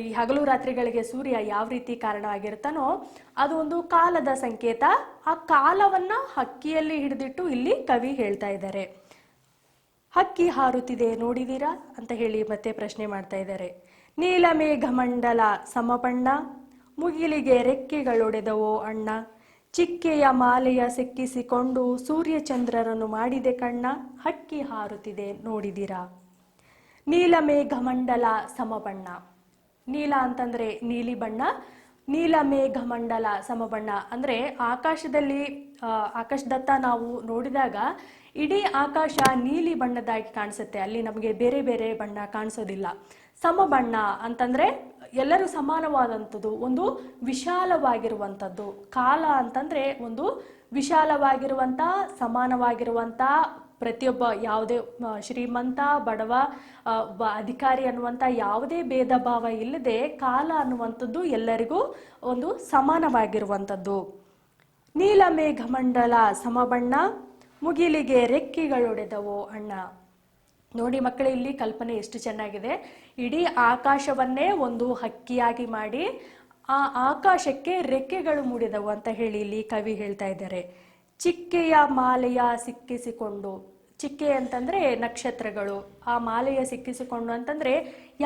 [SPEAKER 1] ಈ ಹಗಲು ರಾತ್ರಿಗಳಿಗೆ ಸೂರ್ಯ ಯಾವ ರೀತಿ ಕಾರಣವಾಗಿರ್ತಾನೋ ಅದು ಒಂದು ಕಾಲದ ಸಂಕೇತ. ಆ ಕಾಲವನ್ನ ಹಕ್ಕಿಯಲ್ಲಿ ಹಿಡಿದಿಟ್ಟು ಇಲ್ಲಿ ಕವಿ ಹೇಳ್ತಾ ಇದ್ದಾರೆ. ಹಕ್ಕಿ ಹಾರುತ್ತಿದೆ ನೋಡಿದೀರಾ ಅಂತ ಹೇಳಿ ಮತ್ತೆ ಪ್ರಶ್ನೆ ಮಾಡ್ತಾ ಇದ್ದಾರೆ. ನೀಲಮೇಘಮಂಡಲ ಸಮಬಣ್ಣ, ಮುಗಿಲಿಗೆ ರೆಕ್ಕೆಗಳೊಡೆದವೋ ಅಣ್ಣ, ಚಿಕ್ಕೆಯ ಮಾಲೆಯ ಸಿಕ್ಕಿಸಿಕೊಂಡು ಸೂರ್ಯಚಂದ್ರರನ್ನು ಮಾಡಿದೆ ಕಣ್ಣ, ಹಕ್ಕಿ ಹಾರುತ್ತಿದೆ ನೋಡಿದಿರಾ. ನೀಲಮೇಘಮಂಡಲ ಸಮಬಣ್ಣ, ನೀಲ ಅಂತಂದ್ರೆ ನೀಲಿ ಬಣ್ಣ, ನೀಲಮೇಘಮಂಡಲ ಸಮಬಣ್ಣ ಅಂದ್ರೆ ಆಕಾಶದಲ್ಲಿ ಆಕಾಶದತ್ತ ನಾವು ನೋಡಿದಾಗ ಇಡೀ ಆಕಾಶ ನೀಲಿ ಬಣ್ಣದಾಗಿ ಕಾಣಿಸುತ್ತೆ. ಅಲ್ಲಿ ನಮಗೆ ಬೇರೆ ಬೇರೆ ಬಣ್ಣ ಕಾಣಿಸೋದಿಲ್ಲ. ಸಮಬಣ್ಣ ಅಂತಂದ್ರೆ ಎಲ್ಲರೂ ಸಮಾನವಾದಂಥದ್ದು, ಒಂದು ವಿಶಾಲವಾಗಿರುವಂಥದ್ದು. ಕಾಲ ಅಂತಂದ್ರೆ ಒಂದು ವಿಶಾಲವಾಗಿರುವಂತ, ಸಮಾನವಾಗಿರುವಂತ, ಪ್ರತಿಯೊಬ್ಬ ಯಾವುದೇ ಶ್ರೀಮಂತ ಬಡವ ಅಧಿಕಾರಿ ಅನ್ನುವಂಥ ಯಾವುದೇ ಭೇದ ಭಾವ ಇಲ್ಲದೆ ಕಾಲ ಅನ್ನುವಂಥದ್ದು ಎಲ್ಲರಿಗೂ ಒಂದು ಸಮಾನವಾಗಿರುವಂಥದ್ದು. ನೀಲಮೇಘಮಂಡಲ ಸಮಬಣ್ಣ, ಮುಗಿಲಿಗೆ ರೆಕ್ಕೆಗಳೊಡೆದವೋ ಅಣ್ಣ. ನೋಡಿ ಮಕ್ಕಳೇ, ಇಲ್ಲಿ ಕಲ್ಪನೆ ಎಷ್ಟು ಚೆನ್ನಾಗಿದೆ. ಇಡೀ ಆಕಾಶವನ್ನೇ ಒಂದು ಹಕ್ಕಿಯಾಗಿ ಮಾಡಿ ಆ ಆಕಾಶಕ್ಕೆ ರೆಕ್ಕೆಗಳು ಮೂಡಿದವು ಅಂತ ಹೇಳಿ ಇಲ್ಲಿ ಕವಿ ಹೇಳ್ತಾ ಇದ್ದಾರೆ. ಚಿಕ್ಕೆಯ ಮಾಲೆಯ ಸಿಕ್ಕಿಸಿಕೊಂಡು, ಚಿಕ್ಕೆ ಅಂತಂದ್ರೆ ನಕ್ಷತ್ರಗಳು, ಆ ಮಾಲೆಯ ಸಿಕ್ಕಿಸಿಕೊಂಡು ಅಂತಂದ್ರೆ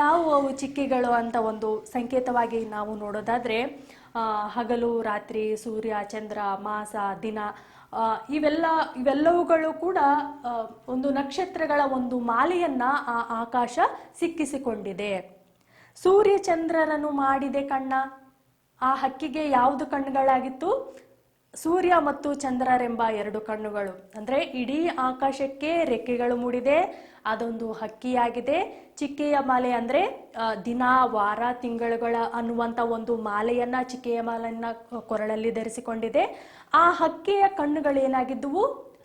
[SPEAKER 1] ಯಾವುವು ಚಿಕ್ಕೆಗಳು ಅಂತ ಒಂದು ಸಂಕೇತವಾಗಿ ನಾವು ನೋಡೋದಾದ್ರೆ ಹಗಲು ರಾತ್ರಿ, ಸೂರ್ಯ ಚಂದ್ರ, ಮಾಸ ದಿನ, ಇವೆಲ್ಲವುಗಳು ಕೂಡ ಒಂದು ನಕ್ಷತ್ರಗಳ ಒಂದು ಮಾಲೆಯನ್ನ ಆ ಆಕಾಶ ಸಿಕ್ಕಿಸಿಕೊಂಡಿದೆ. ಸೂರ್ಯ ಚಂದ್ರರನ್ನು ಮಾಡಿದೆ ಕಣ್ಣ. ಆ ಹಕ್ಕಿಗೆ ಯಾವುದು ಕಣ್ಣುಗಳಾಗಿತ್ತು? ಸೂರ್ಯ ಮತ್ತು ಚಂದ್ರರೆಂಬ ಎರಡು ಕಣ್ಣುಗಳು. ಅಂದ್ರೆ ಇಡೀ ಆಕಾಶಕ್ಕೆ ರೆಕ್ಕೆಗಳು ಮೂಡಿದೆ, ಅದೊಂದು ಹಕ್ಕಿಯಾಗಿದೆ. ಚಿಕ್ಕೆಯ ಮಾಲೆ ಅಂದ್ರೆ ದಿನ, ವಾರ, ತಿಂಗಳುಗಳ ಅನ್ನುವಂತ ಒಂದು ಮಾಲೆಯನ್ನ, ಚಿಕ್ಕೆಯ ಮಾಲೆಯನ್ನ ಕೊರಳಲ್ಲಿ ಧರಿಸಿಕೊಂಡಿದೆ. ಆ ಹಕ್ಕಿಯ ಕಣ್ಣುಗಳೇನಾಗಿದ್ದವು?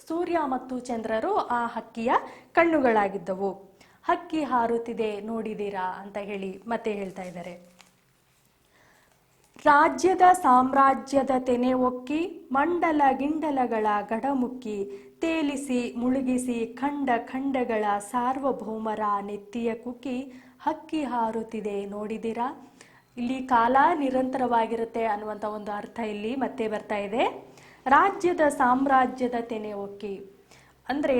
[SPEAKER 1] ಸೂರ್ಯ ಮತ್ತು ಚಂದ್ರರು ಆ ಹಕ್ಕಿಯ ಕಣ್ಣುಗಳಾಗಿದ್ದವು. ಹಕ್ಕಿ ಹಾರುತ್ತಿದೆ ನೋಡಿದೀರಾ ಅಂತ ಹೇಳಿ ಮತ್ತೆ ಹೇಳ್ತಾ ಇದ್ದಾರೆ. ರಾಜ್ಯದ ಸಾಮ್ರಾಜ್ಯದ ತೆನೆ ಒಕ್ಕಿ, ಮಂಡಲ ಗಿಂಡಲಗಳ ಗಡಮುಕ್ಕಿ, ತೇಲಿಸಿ ಮುಳುಗಿಸಿ ಖಂಡ ಖಂಡಗಳ ಸಾರ್ವಭೌಮರ ನೆತ್ತಿಯ ಕುಕ್ಕಿ, ಹಕ್ಕಿ ಹಾರುತ್ತಿದೆ ನೋಡಿದಿರಾ. ಇಲ್ಲಿ ಕಾಲ ನಿರಂತರವಾಗಿರುತ್ತೆ ಅನ್ನುವಂಥ ಒಂದು ಅರ್ಥ ಇಲ್ಲಿ ಮತ್ತೆ ಬರ್ತಾ ಇದೆ. ರಾಜ್ಯದ ಸಾಮ್ರಾಜ್ಯದ ತೆನೆ ಒಕ್ಕಿ ಅಂದ್ರೆ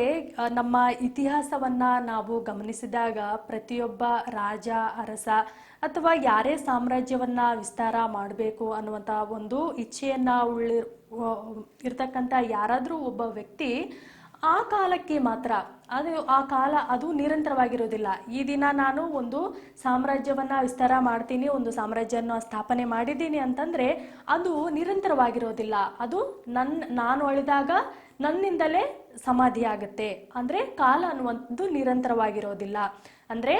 [SPEAKER 1] ನಮ್ಮ ಇತಿಹಾಸವನ್ನ ನಾವು ಗಮನಿಸಿದಾಗ ಪ್ರತಿಯೊಬ್ಬ ರಾಜ, ಅರಸ ಅಥವಾ ಯಾರೇ ಸಾಮ್ರಾಜ್ಯವನ್ನ ವಿಸ್ತಾರ ಮಾಡಬೇಕು ಅನ್ನುವಂಥ ಒಂದು ಇಚ್ಛೆಯನ್ನ ಇರ್ತಕ್ಕಂಥ ಯಾರಾದ್ರೂ ಒಬ್ಬ ವ್ಯಕ್ತಿ ಆ ಕಾಲಕ್ಕೆ ಮಾತ್ರ, ಆ ಕಾಲ ಅದು ನಿರಂತರವಾಗಿರೋದಿಲ್ಲ. ಈ ದಿನ ನಾನು ಒಂದು ಸಾಮ್ರಾಜ್ಯವನ್ನ ವಿಸ್ತಾರ ಮಾಡ್ತೀನಿ, ಒಂದು ಸಾಮ್ರಾಜ್ಯವನ್ನು ಸ್ಥಾಪನೆ ಮಾಡಿದ್ದೀನಿ ಅಂತಂದ್ರೆ ಅದು ನಿರಂತರವಾಗಿರೋದಿಲ್ಲ. ಅದು ನಾನು ಅಳಿದಾಗ ನನ್ನಿಂದಲೇ ಸಮಾಧಿ ಆಗುತ್ತೆ. ಅಂದ್ರೆ ಕಾಲ ಅನ್ನುವಂಥದ್ದು ನಿರಂತರವಾಗಿರೋದಿಲ್ಲ. ಅಂದ್ರೆ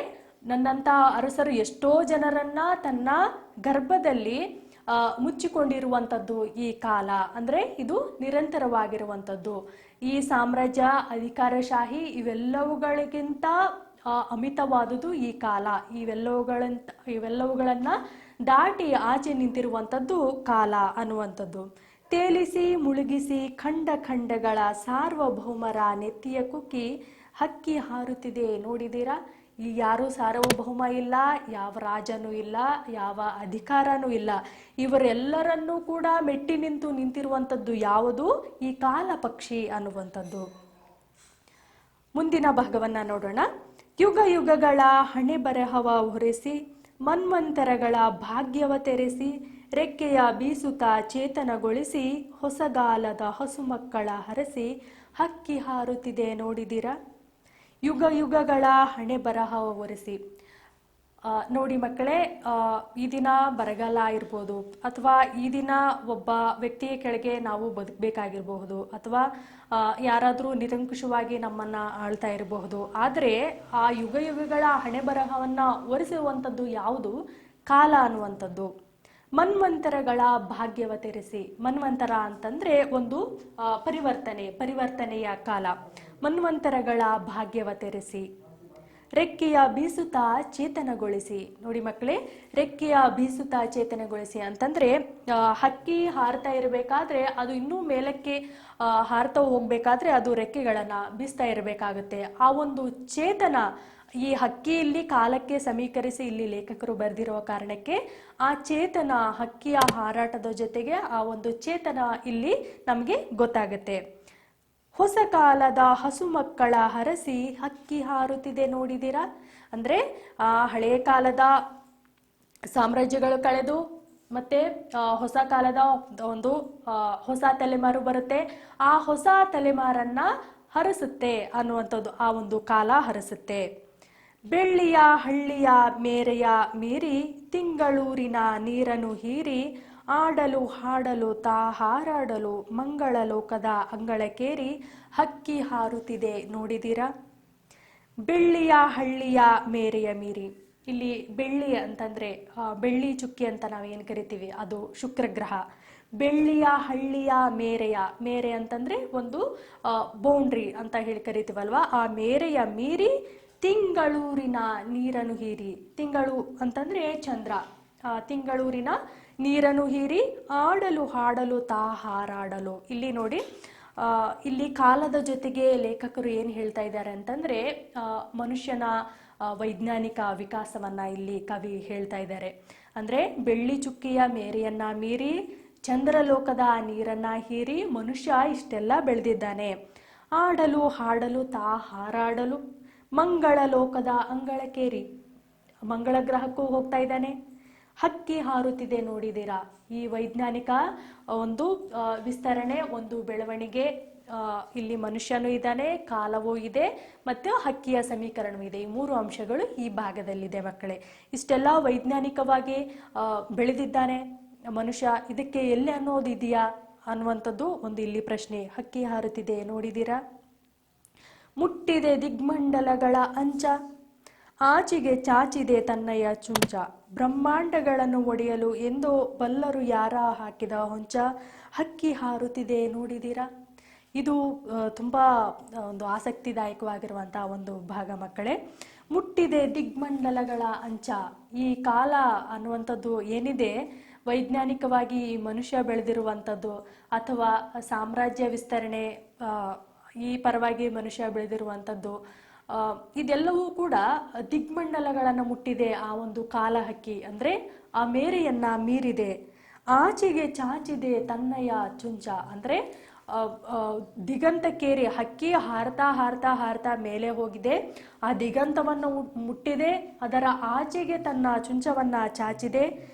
[SPEAKER 1] ನನ್ನಂತ ಅರಸರು ಎಷ್ಟೋ ಜನರನ್ನ ತನ್ನ ಗರ್ಭದಲ್ಲಿ ಮುಚ್ಚಿಕೊಂಡಿರುವಂಥದ್ದು ಈ ಕಾಲ. ಅಂದರೆ ಇದು ನಿರಂತರವಾಗಿರುವಂಥದ್ದು. ಈ ಸಾಮ್ರಾಜ್ಯ, ಅಧಿಕಾರಶಾಹಿ ಇವೆಲ್ಲವುಗಳಿಗಿಂತ ಅಮಿತವಾದುದು ಈ ಕಾಲ. ಇವೆಲ್ಲವುಗಳನ್ನ ದಾಟಿ ಆಚೆ ನಿಂತಿರುವಂಥದ್ದು ಕಾಲ ಅನ್ನುವಂಥದ್ದು. ತೇಲಿಸಿ ಮುಳುಗಿಸಿ ಖಂಡ ಖಂಡಗಳ ಸಾರ್ವಭೌಮರ ನೆತ್ತಿಯ ಕುಕ್ಕಿ ಹಕ್ಕಿ ಹಾರುತ್ತಿದೆ ನೋಡಿದ್ದೀರಾ. ಈ ಯಾರೂ ಸಾರ್ವಭೌಮ ಇಲ್ಲ, ಯಾವ ರಾಜನೂ ಇಲ್ಲ, ಯಾವ ಅಧಿಕಾರನೂ ಇಲ್ಲ. ಇವರೆಲ್ಲರನ್ನೂ ಕೂಡ ಮೆಟ್ಟಿ ನಿಂತಿರುವಂಥದ್ದು ಯಾವುದು? ಈ ಕಾಲ ಪಕ್ಷಿ ಅನ್ನುವಂಥದ್ದು. ಮುಂದಿನ ಭಾಗವನ್ನ ನೋಡೋಣ. ಯುಗ ಯುಗಗಳ ಹಣೆ ಬರಹವ ಹೊರೆಸಿ ಮನ್ವಂತರಗಳ ಭಾಗ್ಯವ ತೆರೆಸಿ ರೆಕ್ಕೆಯ ಬೀಸುತ್ತ ಚೇತನಗೊಳಿಸಿ ಹೊಸಗಾಲದ ಹಸುಮಕ್ಕಳ ಹರಸಿ ಹಕ್ಕಿ ಹಾರುತ್ತಿದೆ ನೋಡಿದಿರಾ. ಯುಗ ಯುಗಗಳ ಹಣೆ ಬರಹವ ಹೊರೆಸಿ. ನೋಡಿ ಮಕ್ಕಳೇ, ಈ ದಿನ ಬರಗಾಲ ಇರ್ಬೋದು, ಅಥವಾ ಈ ದಿನ ಒಬ್ಬ ವ್ಯಕ್ತಿಯ ಕೆಳಗೆ ನಾವು ಬದುಕಬೇಕಾಗಿರಬಹುದು, ಅಥವಾ ಯಾರಾದರೂ ನಿರಂಕುಶವಾಗಿ ನಮ್ಮನ್ನ ಆಳ್ತಾ ಇರಬಹುದು. ಆದರೆ ಆ ಯುಗ ಯುಗಗಳ ಹಣೆ ಬರಹವನ್ನ ಒರೆಸುವಂಥದ್ದು ಯಾವುದು? ಕಾಲ ಅನ್ನುವಂಥದ್ದು. ಮನ್ವಂತರಗಳ ಭಾಗ್ಯವ ತೆರೆಸಿ. ಮನ್ವಂತರ ಅಂತಂದ್ರೆ ಒಂದು ಪರಿವರ್ತನೆಯ ಕಾಲ. ಮನ್ವಂತರಗಳ ಭಾಗ್ಯವ ತೆರೆಸಿ ರೆಕ್ಕೆಯ ಬೀಸುತ್ತ ಚೇತನಗೊಳಿಸಿ. ನೋಡಿ ಮಕ್ಕಳೇ, ರೆಕ್ಕೆಯ ಬೀಸುತ್ತ ಚೇತನಗೊಳಿಸಿ ಅಂತಂದ್ರೆ ಹಕ್ಕಿ ಹಾರ್ತಾ ಇರಬೇಕಾದ್ರೆ, ಅದು ಇನ್ನೂ ಮೇಲಕ್ಕೆ ಹಾರ್ತಾ ಹೋಗ್ಬೇಕಾದ್ರೆ ಅದು ರೆಕ್ಕೆಗಳನ್ನ ಬೀಸ್ತಾ ಇರಬೇಕಾಗುತ್ತೆ. ಆ ಒಂದು ಚೇತನ, ಈ ಹಕ್ಕಿ ಇಲ್ಲಿ ಕಾಲಕ್ಕೆ ಸಮೀಕರಿಸಿ ಇಲ್ಲಿ ಲೇಖಕರು ಬರೆದಿರುವ ಕಾರಣಕ್ಕೆ ಆ ಚೇತನ, ಹಕ್ಕಿಯ ಹಾರಾಟದ ಜೊತೆಗೆ ಆ ಒಂದು ಚೇತನ ಇಲ್ಲಿ ನಮಗೆ ಗೊತ್ತಾಗುತ್ತೆ. ಹೊಸ ಕಾಲದ ಹಸು ಮಕ್ಕಳ ಹರಸಿ ಹಕ್ಕಿ ಹಾರುತ್ತಿದೆ ನೋಡಿದಿರಾ. ಅಂದ್ರೆ ಹಳೆಯ ಕಾಲದ ಸಾಮ್ರಾಜ್ಯಗಳು ಕಳೆದು ಮತ್ತೆ ಹೊಸ ಕಾಲದ ಒಂದು ಹೊಸ ತಲೆಮಾರು ಬರುತ್ತೆ. ಆ ಹೊಸ ತಲೆಮಾರನ್ನ ಹರಸುತ್ತೆ ಅನ್ನುವಂಥದ್ದು ಆ ಒಂದು ಕಾಲ ಹರಸುತ್ತೆ. ಬೆಳ್ಳಿಯ ಹಳ್ಳಿಯ ಮೇರೆಯ ಮೀರಿ ತಿಂಗಳೂರಿನ ನೀರನ್ನು ಹೀರಿ ಆಡಲು ಹಾಡಲು ತಾ ಹಾರಾಡಲು ಮಂಗಳ ಲೋಕದ ಅಂಗಳಕ್ಕೇರಿ ಹಕ್ಕಿ ಹಾರುತ್ತಿದೆ ನೋಡಿದಿರಾ. ಬೆಳ್ಳಿಯ ಹಳ್ಳಿಯ ಮೇರೆಯ ಮೀರಿ. ಇಲ್ಲಿ ಬೆಳ್ಳಿ ಅಂತಂದ್ರೆ ಬೆಳ್ಳಿ ಚುಕ್ಕಿ ಅಂತ ನಾವೇನು ಕರಿತೀವಿ, ಅದು ಶುಕ್ರ ಗ್ರಹ. ಬೆಳ್ಳಿಯ ಹಳ್ಳಿಯ ಮೇರೆ ಅಂತಂದ್ರೆ ಒಂದು ಬೌಂಡ್ರಿ ಅಂತ ಹೇಳಿ ಕರಿತೀವಲ್ವಾ. ಆ ಮೇರೆಯ ಮೀರಿ ತಿಂಗಳೂರಿನ ನೀರನ್ನು ಹೀರಿ. ತಿಂಗಳು ಅಂತಂದ್ರೆ ಚಂದ್ರ. ತಿಂಗಳೂರಿನ ನೀರನ್ನು ಹೀರಿ ಆಡಲು ಹಾಡಲು ತಾ ಹಾರಾಡಲು. ಇಲ್ಲಿ ನೋಡಿ, ಇಲ್ಲಿ ಕಾಲದ ಜೊತೆಗೆ ಲೇಖಕರು ಏನು ಹೇಳ್ತಾ ಇದ್ದಾರೆ ಅಂತಂದ್ರೆ ಮನುಷ್ಯನ ವೈಜ್ಞಾನಿಕ ವಿಕಾಸವನ್ನ ಇಲ್ಲಿ ಕವಿ ಹೇಳ್ತಾ ಇದ್ದಾರೆ. ಅಂದ್ರೆ ಬೆಳ್ಳಿ ಚುಕ್ಕಿಯ ಮೇರೆಯನ್ನ ಮೀರಿ ಚಂದ್ರಲೋಕದ ನೀರನ್ನ ಹೀರಿ ಮನುಷ್ಯ ಇಷ್ಟೆಲ್ಲ ಬೆಳೆದಿದ್ದಾನೆ. ಆಡಲು ಹಾಡಲು ತಾ ಹಾರಾಡಲು ಮಂಗಳ ಲೋಕದ ಅಂಗಳಕ್ಕೇರಿ, ಮಂಗಳ ಗ್ರಹಕ್ಕೂ ಹೋಗ್ತಾ ಇದ್ದಾನೆ. ಹಕ್ಕಿ ಹಾರುತ್ತಿದೆ ನೋಡಿದಿರಾ. ಈ ವೈಜ್ಞಾನಿಕ ಒಂದು ವಿಸ್ತರಣೆ, ಒಂದು ಬೆಳವಣಿಗೆ, ಇಲ್ಲಿ ಮನುಷ್ಯನೂ ಇದ್ದಾನೆ, ಕಾಲವೂ ಇದೆ, ಮತ್ತು ಹಕ್ಕಿಯ ಸಮೀಕರಣವೂ ಇದೆ. ಈ ಮೂರು ಅಂಶಗಳು ಈ ಭಾಗದಲ್ಲಿದೆ ಮಕ್ಕಳೇ. ಇಷ್ಟೆಲ್ಲ ವೈಜ್ಞಾನಿಕವಾಗಿ ಬೆಳೆದಿದ್ದಾನೆ ಮನುಷ್ಯ, ಇದಕ್ಕೆ ಎಲ್ಲಿ ಅನ್ನೋದಿದೆಯಾ ಅನ್ನುವಂಥದ್ದು ಒಂದು ಇಲ್ಲಿ ಪ್ರಶ್ನೆ. ಹಕ್ಕಿ ಹಾರುತ್ತಿದೆ ನೋಡಿದಿರಾ. ಮುಟ್ಟಿದೆ ದಿಗ್ಮಂಡಲಗಳ ಅಂಚ ಆಚೆಗೆ ಚಾಚಿದೆ ತನ್ನಯ ಚುಂಚ ಬ್ರಹ್ಮಾಂಡಗಳನ್ನು ಒಡೆಯಲು ಎಂದೋ ಬಲ್ಲರು ಯಾರ ಹಾಕಿದ ಹೊಂಚ ಹಕ್ಕಿ ಹಾರುತ್ತಿದೆ ನೋಡಿದಿರಾ. ಇದು ತುಂಬಾ ಒಂದು ಆಸಕ್ತಿದಾಯಕವಾಗಿರುವಂತಹ ಒಂದು ಭಾಗ ಮಕ್ಕಳೇ. ಮುಟ್ಟಿದೆ ದಿಗ್ಮಂಡಲಗಳ ಅಂಚ. ಈ ಕಾಲ ಅನ್ನುವಂಥದ್ದು ಏನಿದೆ, ವೈಜ್ಞಾನಿಕವಾಗಿ ಈ ಮನುಷ್ಯ ಬೆಳೆದಿರುವಂಥದ್ದು ಅಥವಾ ಸಾಮ್ರಾಜ್ಯ ವಿಸ್ತರಣೆ, ಈ ಪರವಾಗಿ ಮನುಷ್ಯ ಬೆಳೆದಿರುವಂಥದ್ದು, ಇದೆಲ್ಲವೂ ಕೂಡ ದಿಗ್ಮಂಡಲಗಳನ್ನು ಮುಟ್ಟಿದೆ ಆ ಒಂದು ಕಾಲ ಹಕ್ಕಿ. ಅಂದ್ರೆ ಆ ಮೇರೆಯನ್ನ ಮೀರಿದೆ. ಆಚೆಗೆ ಚಾಚಿದೆ ತನ್ನಯ ಚುಂಚ ಅಂದ್ರೆ ದಿಗಂತಕ್ಕೇರಿ ಹಕ್ಕಿ ಹಾರ್ತಾ ಹಾರ್ತಾ ಹಾರ್ತಾ ಮೇಲೆ ಹೋಗಿದೆ. ಆ ದಿಗಂತವನ್ನು ಮುಟ್ಟಿದೆ, ಅದರ ಆಚೆಗೆ ತನ್ನ ಚುಂಚವನ್ನ ಚಾಚಿದೆ.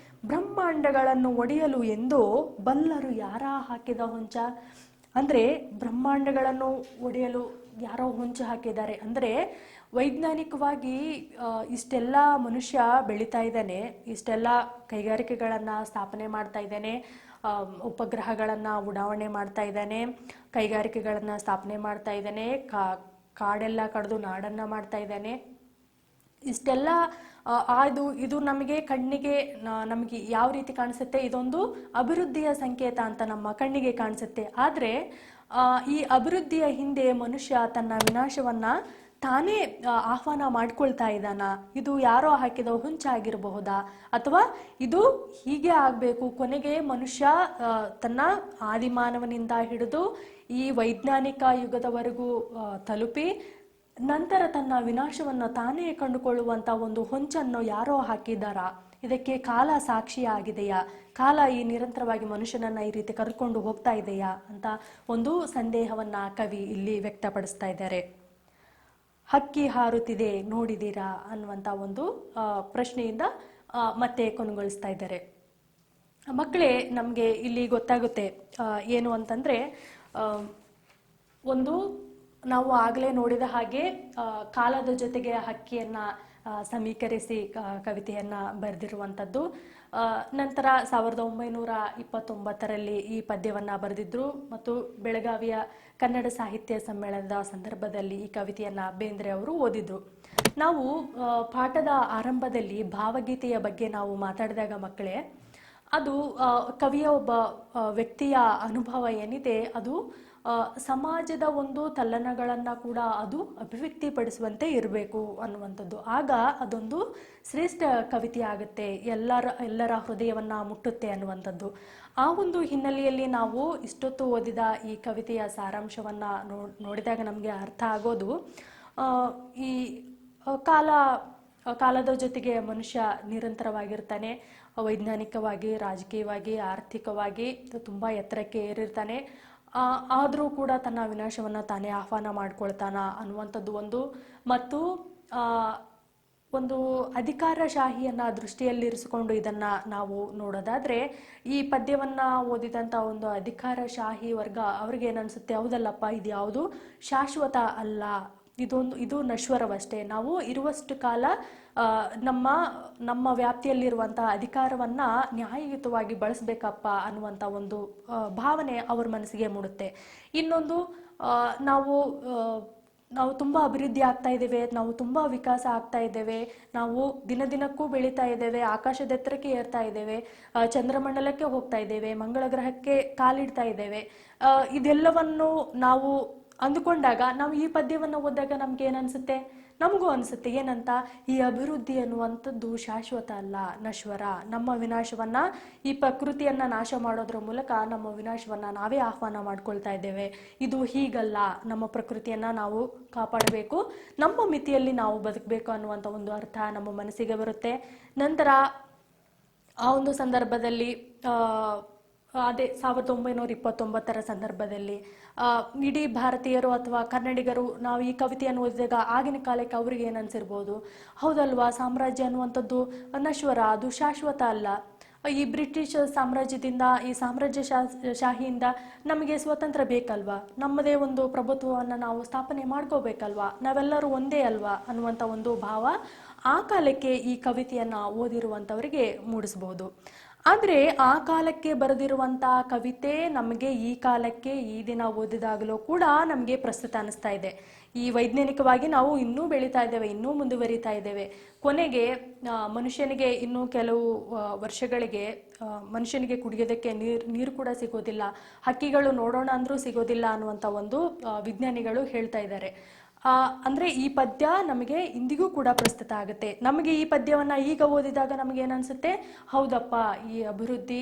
[SPEAKER 1] ಬ್ರಹ್ಮಾಂಡಗಳನ್ನು ಒಡೆಯಲು ಎಂದೋ ಬಲ್ಲರು ಯಾರ ಹಾಕಿದ ಹೊಂಚ. ಅಂದ್ರೆ ಬ್ರಹ್ಮಾಂಡಗಳನ್ನು ಒಡೆಯಲು ಯಾರೋ ಹೊಂಚು ಹಾಕಿದ್ದಾರೆ. ಅಂದ್ರೆ ವೈಜ್ಞಾನಿಕವಾಗಿ ಇಷ್ಟೆಲ್ಲ ಮನುಷ್ಯ ಬೆಳೀತಾ ಇದ್ದಾನೆ, ಇಷ್ಟೆಲ್ಲ ಕೈಗಾರಿಕೆಗಳನ್ನ ಸ್ಥಾಪನೆ ಮಾಡ್ತಾ ಇದ್ದಾನೆ, ಉಪಗ್ರಹಗಳನ್ನ ಉಡಾವಣೆ ಮಾಡ್ತಾ ಇದ್ದಾನೆ, ಕೈಗಾರಿಕೆಗಳನ್ನ ಸ್ಥಾಪನೆ ಮಾಡ್ತಾ ಇದ್ದಾನೆ, ಕಾಡೆಲ್ಲ ಕಡಿದು ನಾಡನ್ನ ಮಾಡ್ತಾ ಇದ್ದಾನೆ. ಇಷ್ಟೆಲ್ಲ ಇದು ನಮಗೆ ಕಣ್ಣಿಗೆ ನಮಗೆ ಯಾವ ರೀತಿ ಕಾಣಿಸುತ್ತೆ, ಇದೊಂದು ಅಭಿವೃದ್ಧಿಯ ಸಂಕೇತ ಅಂತ ನಮ್ಮ ಕಣ್ಣಿಗೆ ಕಾಣಿಸುತ್ತೆ. ಆದರೆ ಈ ಅಭಿವೃದ್ಧಿಯ ಹಿಂದೆ ಮನುಷ್ಯ ತನ್ನ ವಿನಾಶವನ್ನ ತಾನೇ ಆಹ್ವಾನ ಮಾಡ್ಕೊಳ್ತಾ ಇದ್ದಾನ? ಇದು ಯಾರೋ ಹಾಕಿದ ಹುಂಚಾಗಿರಬಹುದಾ, ಅಥವಾ ಇದು ಹೀಗೆ ಆಗಬೇಕು, ಕೊನೆಗೆ ಮನುಷ್ಯ ತನ್ನ ಆದಿಮಾನವನಿಂದ ಹಿಡಿದು ಈ ವೈಜ್ಞಾನಿಕ ಯುಗದವರೆಗೂ ತಲುಪಿ ನಂತರ ತನ್ನ ವಿನಾಶವನ್ನು ತಾನೇ ಕಂಡುಕೊಳ್ಳುವಂತ ಒಂದು ಹೊಂಚನ್ನು ಯಾರೋ ಹಾಕಿದ್ದಾರಾ? ಇದಕ್ಕೆ ಕಾಲ ಸಾಕ್ಷಿಯಾಗಿದೆಯಾ? ಕಾಲ ಈ ನಿರಂತರವಾಗಿ ಮನುಷ್ಯನನ್ನ ಈ ರೀತಿ ಕರ್ಕೊಂಡು ಹೋಗ್ತಾ ಇದೆಯಾ ಅಂತ ಒಂದು ಸಂದೇಹವನ್ನ ಕವಿ ಇಲ್ಲಿ ವ್ಯಕ್ತಪಡಿಸ್ತಾ ಇದ್ದಾರೆ. ಹಕ್ಕಿ ಹಾರುತ್ತಿದೆ ನೋಡಿದೀರಾ ಅನ್ನುವಂತ ಒಂದು ಪ್ರಶ್ನೆಯಿಂದ ಮತ್ತೆ ಕೊನೆಗೊಳಿಸ್ತಾ ಇದ್ದಾರೆ. ಮಕ್ಕಳೇ, ನಮಗೆ ಇಲ್ಲಿ ಗೊತ್ತಾಗುತ್ತೆ ಏನು ಅಂತಂದ್ರೆ, ಒಂದು ನಾವು ಆಗಲೇ ನೋಡಿದ ಹಾಗೆ ಕಾಲದ ಜೊತೆಗೆ ಹಕ್ಕಿಯನ್ನ ಸಮೀಕರಿಸಿ ಕವಿತೆಯನ್ನ ಬರೆದಿರುವಂಥದ್ದು. ನಂತರ 1929ರಲ್ಲಿ ಈ ಪದ್ಯವನ್ನ ಬರೆದಿದ್ರು ಮತ್ತು ಬೆಳಗಾವಿಯ ಕನ್ನಡ ಸಾಹಿತ್ಯ ಸಮ್ಮೇಳನದ ಸಂದರ್ಭದಲ್ಲಿ ಈ ಕವಿತೆಯನ್ನ ಬೇಂದ್ರೆ ಅವರು ಓದಿದ್ರು. ನಾವು ಪಾಠದ ಆರಂಭದಲ್ಲಿ ಭಾವಗೀತೆಯ ಬಗ್ಗೆ ನಾವು ಮಾತಾಡಿದಾಗ ಮಕ್ಕಳೇ, ಅದು ಕವಿಯ ಒಬ್ಬ ವ್ಯಕ್ತಿಯ ಅನುಭವ ಏನಿದೆ, ಅದು ಸಮಾಜದ ಒಂದು ತಲ್ಲಣಗಳನ್ನ ಕೂಡ ಅದು ಅಭಿವ್ಯಕ್ತಿಪಡಿಸುವಂತೆ ಇರಬೇಕು ಅನ್ನುವಂಥದ್ದು. ಆಗ ಅದೊಂದು ಶ್ರೇಷ್ಠ ಕವಿತೆ ಆಗುತ್ತೆ, ಎಲ್ಲರ ಹೃದಯವನ್ನ ಮುಟ್ಟುತ್ತೆ ಅನ್ನುವಂಥದ್ದು. ಆ ಒಂದು ಹಿನ್ನೆಲೆಯಲ್ಲಿ ನಾವು ಇಷ್ಟೊತ್ತು ಓದಿದ ಈ ಕವಿತೆಯ ಸಾರಾಂಶವನ್ನ ನೋಡಿದಾಗ ನಮಗೆ ಅರ್ಥ ಆಗೋದು, ಈ ಕಾಲದ ಜೊತೆಗೆ ಮನುಷ್ಯ ನಿರಂತರವಾಗಿರ್ತಾನೆ. ವೈಜ್ಞಾನಿಕವಾಗಿ, ರಾಜಕೀಯವಾಗಿ, ಆರ್ಥಿಕವಾಗಿ ತುಂಬಾ ಎತ್ತರಕ್ಕೆ ಏರಿರ್ತಾನೆ. ಆದರೂ ಕೂಡ ತನ್ನ ವಿನಾಶವನ್ನ ತಾನೇ ಆಹ್ವಾನ ಮಾಡ್ಕೊಳ್ತಾನ ಅನ್ನುವಂಥದ್ದು ಒಂದು. ಮತ್ತು ಒಂದು ಅಧಿಕಾರಶಾಹಿಯನ್ನ ದೃಷ್ಟಿಯಲ್ಲಿರಿಸಿಕೊಂಡು ಇದನ್ನ ನಾವು ನೋಡೋದಾದ್ರೆ, ಈ ಪದ್ಯವನ್ನ ಓದಿದಂತ ಒಂದು ಅಧಿಕಾರಶಾಹಿ ವರ್ಗ ಅವ್ರಿಗೆ ಏನನ್ಸುತ್ತೆ, ಹೌದಲ್ಲಪ್ಪ, ಇದು ಯಾವುದು ಶಾಶ್ವತ ಅಲ್ಲ, ಇದು ನಶ್ವರವಷ್ಟೇ. ನಾವು ಇರುವಷ್ಟು ಕಾಲ ನಮ್ಮ ವ್ಯಾಪ್ತಿಯಲ್ಲಿರುವಂತಹ ಅಧಿಕಾರವನ್ನ ನ್ಯಾಯಯುತವಾಗಿ ಬಳಸಬೇಕಪ್ಪ ಅನ್ನುವಂಥ ಒಂದು ಭಾವನೆ ಅವ್ರ ಮನಸ್ಸಿಗೆ ಮೂಡುತ್ತೆ. ಇನ್ನೊಂದು, ನಾವು ತುಂಬಾ ಅಭಿವೃದ್ಧಿ ಆಗ್ತಾ ಇದ್ದೇವೆ, ನಾವು ತುಂಬಾ ವಿಕಾಸ ಆಗ್ತಾ ಇದ್ದೇವೆ, ನಾವು ದಿನದಿನಕ್ಕೂ ಬೆಳೀತಾ ಇದ್ದೇವೆ, ಆಕಾಶದ ಎತ್ತರಕ್ಕೆ ಏರ್ತಾ ಇದ್ದೇವೆ, ಚಂದ್ರಮಂಡಲಕ್ಕೆ ಹೋಗ್ತಾ ಇದ್ದೇವೆ, ಮಂಗಳ ಗ್ರಹಕ್ಕೆ ಕಾಲಿಡ್ತಾ ಇದ್ದೇವೆ. ಇದೆಲ್ಲವನ್ನು ನಾವು ಅಂದುಕೊಂಡಾಗ ನಾವು ಈ ಪದ್ಯವನ್ನು ಓದಿದಾಗ ನಮ್ಗೆ ಏನನ್ಸುತ್ತೆ, ನಮಗೂ ಅನ್ಸುತ್ತೆ ಏನಂತ, ಈ ಅಭಿವೃದ್ಧಿ ಅನ್ನುವಂಥದ್ದು ಶಾಶ್ವತ ಅಲ್ಲ, ನಶ್ವರ. ನಮ್ಮ ವಿನಾಶವನ್ನ, ಈ ಪ್ರಕೃತಿಯನ್ನ ನಾಶ ಮಾಡೋದ್ರ ಮೂಲಕ ನಮ್ಮ ವಿನಾಶವನ್ನ ನಾವೇ ಆಹ್ವಾನ ಮಾಡ್ಕೊಳ್ತಾ ಇದ್ದೇವೆ. ಇದು ಹೀಗಲ್ಲ, ನಮ್ಮ ಪ್ರಕೃತಿಯನ್ನ ನಾವು ಕಾಪಾಡಬೇಕು, ನಮ್ಮ ಮಿತಿಯಲ್ಲಿ ನಾವು ಬದುಕಬೇಕು ಅನ್ನುವಂಥ ಒಂದು ಅರ್ಥ ನಮ್ಮ ಮನಸ್ಸಿಗೆ ಬರುತ್ತೆ. ನಂತರ ಆ ಒಂದು ಸಂದರ್ಭದಲ್ಲಿ ಅದೇ 1929ರ ಸಂದರ್ಭದಲ್ಲಿ ಇಡೀ ಭಾರತೀಯರು ಅಥವಾ ಕನ್ನಡಿಗರು ನಾವು ಈ ಕವಿತೆಯನ್ನು ಓದಿದಾಗ ಆಗಿನ ಕಾಲಕ್ಕೆ ಅವ್ರಿಗೆ ಏನು ಅನ್ಸಿರ್ಬೋದು, ಹೌದಲ್ವಾ, ಸಾಮ್ರಾಜ್ಯ ಅನ್ನುವಂಥದ್ದು ನಶ್ವರ, ಅದು ಶಾಶ್ವತ ಅಲ್ಲ. ಈ ಬ್ರಿಟಿಷ್ ಸಾಮ್ರಾಜ್ಯದಿಂದ, ಈ ಸಾಮ್ರಾಜ್ಯ ಶಾಹಿಯಿಂದ ನಮಗೆ ಸ್ವತಂತ್ರ ಬೇಕಲ್ವಾ, ನಮ್ಮದೇ ಒಂದು ಪ್ರಭುತ್ವವನ್ನು ನಾವು ಸ್ಥಾಪನೆ ಮಾಡ್ಕೋಬೇಕಲ್ವಾ, ನಾವೆಲ್ಲರೂ ಒಂದೇ ಅಲ್ವಾ ಅನ್ನುವಂಥ ಒಂದು ಭಾವ ಆ ಕಾಲಕ್ಕೆ ಈ ಕವಿತೆಯನ್ನ ಓದಿರುವಂಥವರಿಗೆ ಮೂಡಿಸ್ಬೋದು. ಆದರೆ ಆ ಕಾಲಕ್ಕೆ ಬರೆದಿರುವಂತಹ ಕವಿತೆ ನಮಗೆ ಈ ಕಾಲಕ್ಕೆ ಈ ದಿನ ಓದಿದಾಗಲೂ ಕೂಡ ನಮಗೆ ಪ್ರಸ್ತುತ ಅನಿಸ್ತಾ ಇದೆ. ಈ ವೈಜ್ಞಾನಿಕವಾಗಿ ನಾವು ಇನ್ನೂ ಬೆಳೀತಾ ಇದ್ದೇವೆ, ಇನ್ನೂ ಮುಂದುವರಿತಾ ಇದ್ದೇವೆ. ಕೊನೆಗೆ ಮನುಷ್ಯನಿಗೆ ಇನ್ನೂ ಕೆಲವು ವರ್ಷಗಳಿಗೆ ಮನುಷ್ಯನಿಗೆ ಕುಡಿಯೋದಕ್ಕೆ ನೀರು ಕೂಡ ಸಿಗೋದಿಲ್ಲ, ಹಕ್ಕಿಗಳು ನೋಡೋಣ ಅಂದ್ರೂ ಸಿಗೋದಿಲ್ಲ ಅನ್ನುವಂಥ ಒಂದು ವಿಜ್ಞಾನಿಗಳು ಹೇಳ್ತಾ ಇದ್ದಾರೆ. ಅಂದ್ರೆ ಈ ಪದ್ಯ ನಮಗೆ ಇಂದಿಗೂ ಕೂಡ ಪ್ರಸ್ತುತ ಆಗುತ್ತೆ. ನಮಗೆ ಈ ಪದ್ಯವನ್ನ ಈಗ ಓದಿದಾಗ ನಮಗೆ ಏನನ್ಸುತ್ತೆ, ಹೌದಪ್ಪ, ಈ ಅಭಿವೃದ್ಧಿ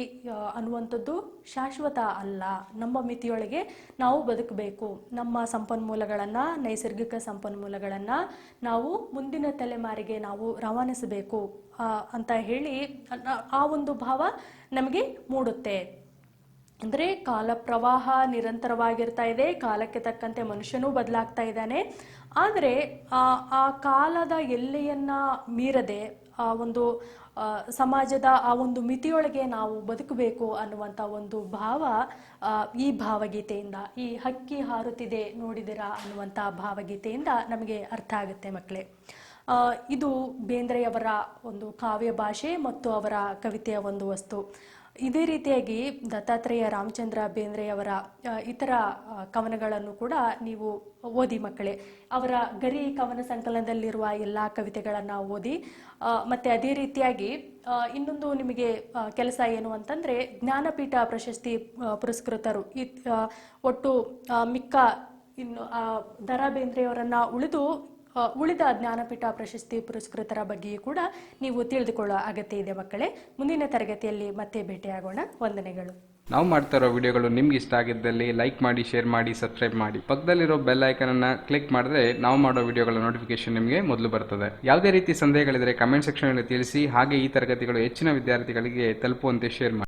[SPEAKER 1] ಅನ್ನುವಂಥದ್ದು ಶಾಶ್ವತ ಅಲ್ಲ, ನಮ್ಮ ಮಿತಿಯೊಳಗೆ ನಾವು ಬದುಕಬೇಕು, ನಮ್ಮ ಸಂಪನ್ಮೂಲಗಳನ್ನ, ನೈಸರ್ಗಿಕ ಸಂಪನ್ಮೂಲಗಳನ್ನ ನಾವು ಮುಂದಿನ ತಲೆಮಾರಿಗೆ ನಾವು ರವಾನಿಸಬೇಕು ಅಂತ ಹೇಳಿ ಆ ಒಂದು ಭಾವ ನಮಗೆ ಮೂಡುತ್ತೆ. ಅಂದ್ರೆ ಕಾಲ ಪ್ರವಾಹ ನಿರಂತರವಾಗಿರ್ತಾ ಇದೆ, ಕಾಲಕ್ಕೆ ತಕ್ಕಂತೆ ಮನುಷ್ಯನೂ ಬದಲಾಗ್ತಾ ಇದ್ದಾನೆ. ಆದರೆ ಆ ಕಾಲದ ಎಲ್ಲೆಯನ್ನ ಮೀರದೆ ಆ ಒಂದು ಸಮಾಜದ ಆ ಒಂದು ಮಿತಿಯೊಳಗೆ ನಾವು ಬದುಕಬೇಕು ಅನ್ನುವಂಥ ಒಂದು ಭಾವ ಈ ಭಾವಗೀತೆಯಿಂದ, ಈ ಹಕ್ಕಿ ಹಾರುತ್ತಿದೆ ನೋಡಿದಿರಾ ಅನ್ನುವಂಥ ಭಾವಗೀತೆಯಿಂದ ನಮಗೆ ಅರ್ಥ ಆಗುತ್ತೆ ಮಕ್ಕಳೇ. ಇದು ಬೇಂದ್ರೆಯವರ ಒಂದು ಕಾವ್ಯ ಭಾಷೆ ಮತ್ತು ಅವರ ಕವಿತೆಯ ಒಂದು ವಸ್ತು. ಇದೇ ರೀತಿಯಾಗಿ ದತ್ತಾತ್ರೇಯ ರಾಮಚಂದ್ರ ಬೇಂದ್ರೆಯವರ ಇತರ ಕವನಗಳನ್ನು ಕೂಡ ನೀವು ಓದಿ ಮಕ್ಕಳೇ. ಅವರ ಗರಿ ಕವನ ಸಂಕಲನದಲ್ಲಿರುವ ಎಲ್ಲ ಕವಿತೆಗಳನ್ನು ಓದಿ. ಮತ್ತೆ ಅದೇ ರೀತಿಯಾಗಿ ಇನ್ನೊಂದು ನಿಮಗೆ ಕೆಲಸ ಏನು ಅಂತಂದರೆ, ಜ್ಞಾನಪೀಠ ಪ್ರಶಸ್ತಿ ಪುರಸ್ಕೃತರು ಒಟ್ಟು ಮಿಕ್ಕ ಇನ್ನು ದ.ರಾ ಬೇಂದ್ರೆಯವರನ್ನು ಉಳಿದ ಜ್ಞಾನಪೀಠ ಪ್ರಶಸ್ತಿ ಪುರಸ್ಕೃತರ ಬಗ್ಗೆಯೂ ಕೂಡ ನೀವು ತಿಳಿದುಕೊಳ್ಳುವ ಅಗತ್ಯ ಇದೆ ಮಕ್ಕಳೇ. ಮುಂದಿನ ತರಗತಿಯಲ್ಲಿ ಮತ್ತೆ ಭೇಟಿಯಾಗೋಣ. ವಂದನೆಗಳು.
[SPEAKER 2] ನಾವು ಮಾಡ್ತಾ ಇರೋ ವಿಡಿಯೋಗಳು ನಿಮ್ಗೆ ಇಷ್ಟ ಆಗಿದ್ದಲ್ಲಿ ಲೈಕ್ ಮಾಡಿ, ಶೇರ್ ಮಾಡಿ, ಸಬ್ಸ್ಕ್ರೈಬ್ ಮಾಡಿ. ಪಕ್ಕದಲ್ಲಿರೋ ಬೆಲ್ ಐಕನನ್ನು ಕ್ಲಿಕ್ ಮಾಡಿದ್ರೆ ನಾವು ಮಾಡೋ ವಿಡಿಯೋಗಳ ನೋಟಿಫಿಕೇಶನ್ ನಿಮಗೆ ಮೊದಲು ಬರ್ತದೆ. ಯಾವುದೇ ರೀತಿ ಸಂದೇಹಗಳಿದ್ರೆ ಕಮೆಂಟ್ ಸೆಕ್ಷನಲ್ಲಿ ತಿಳಿಸಿ. ಹಾಗೆ ಈ ತರಗತಿಗಳು ಹೆಚ್ಚಿನ ವಿದ್ಯಾರ್ಥಿಗಳಿಗೆ ತಲುಪುವಂತೆ ಶೇರ್ ಮಾಡಿ.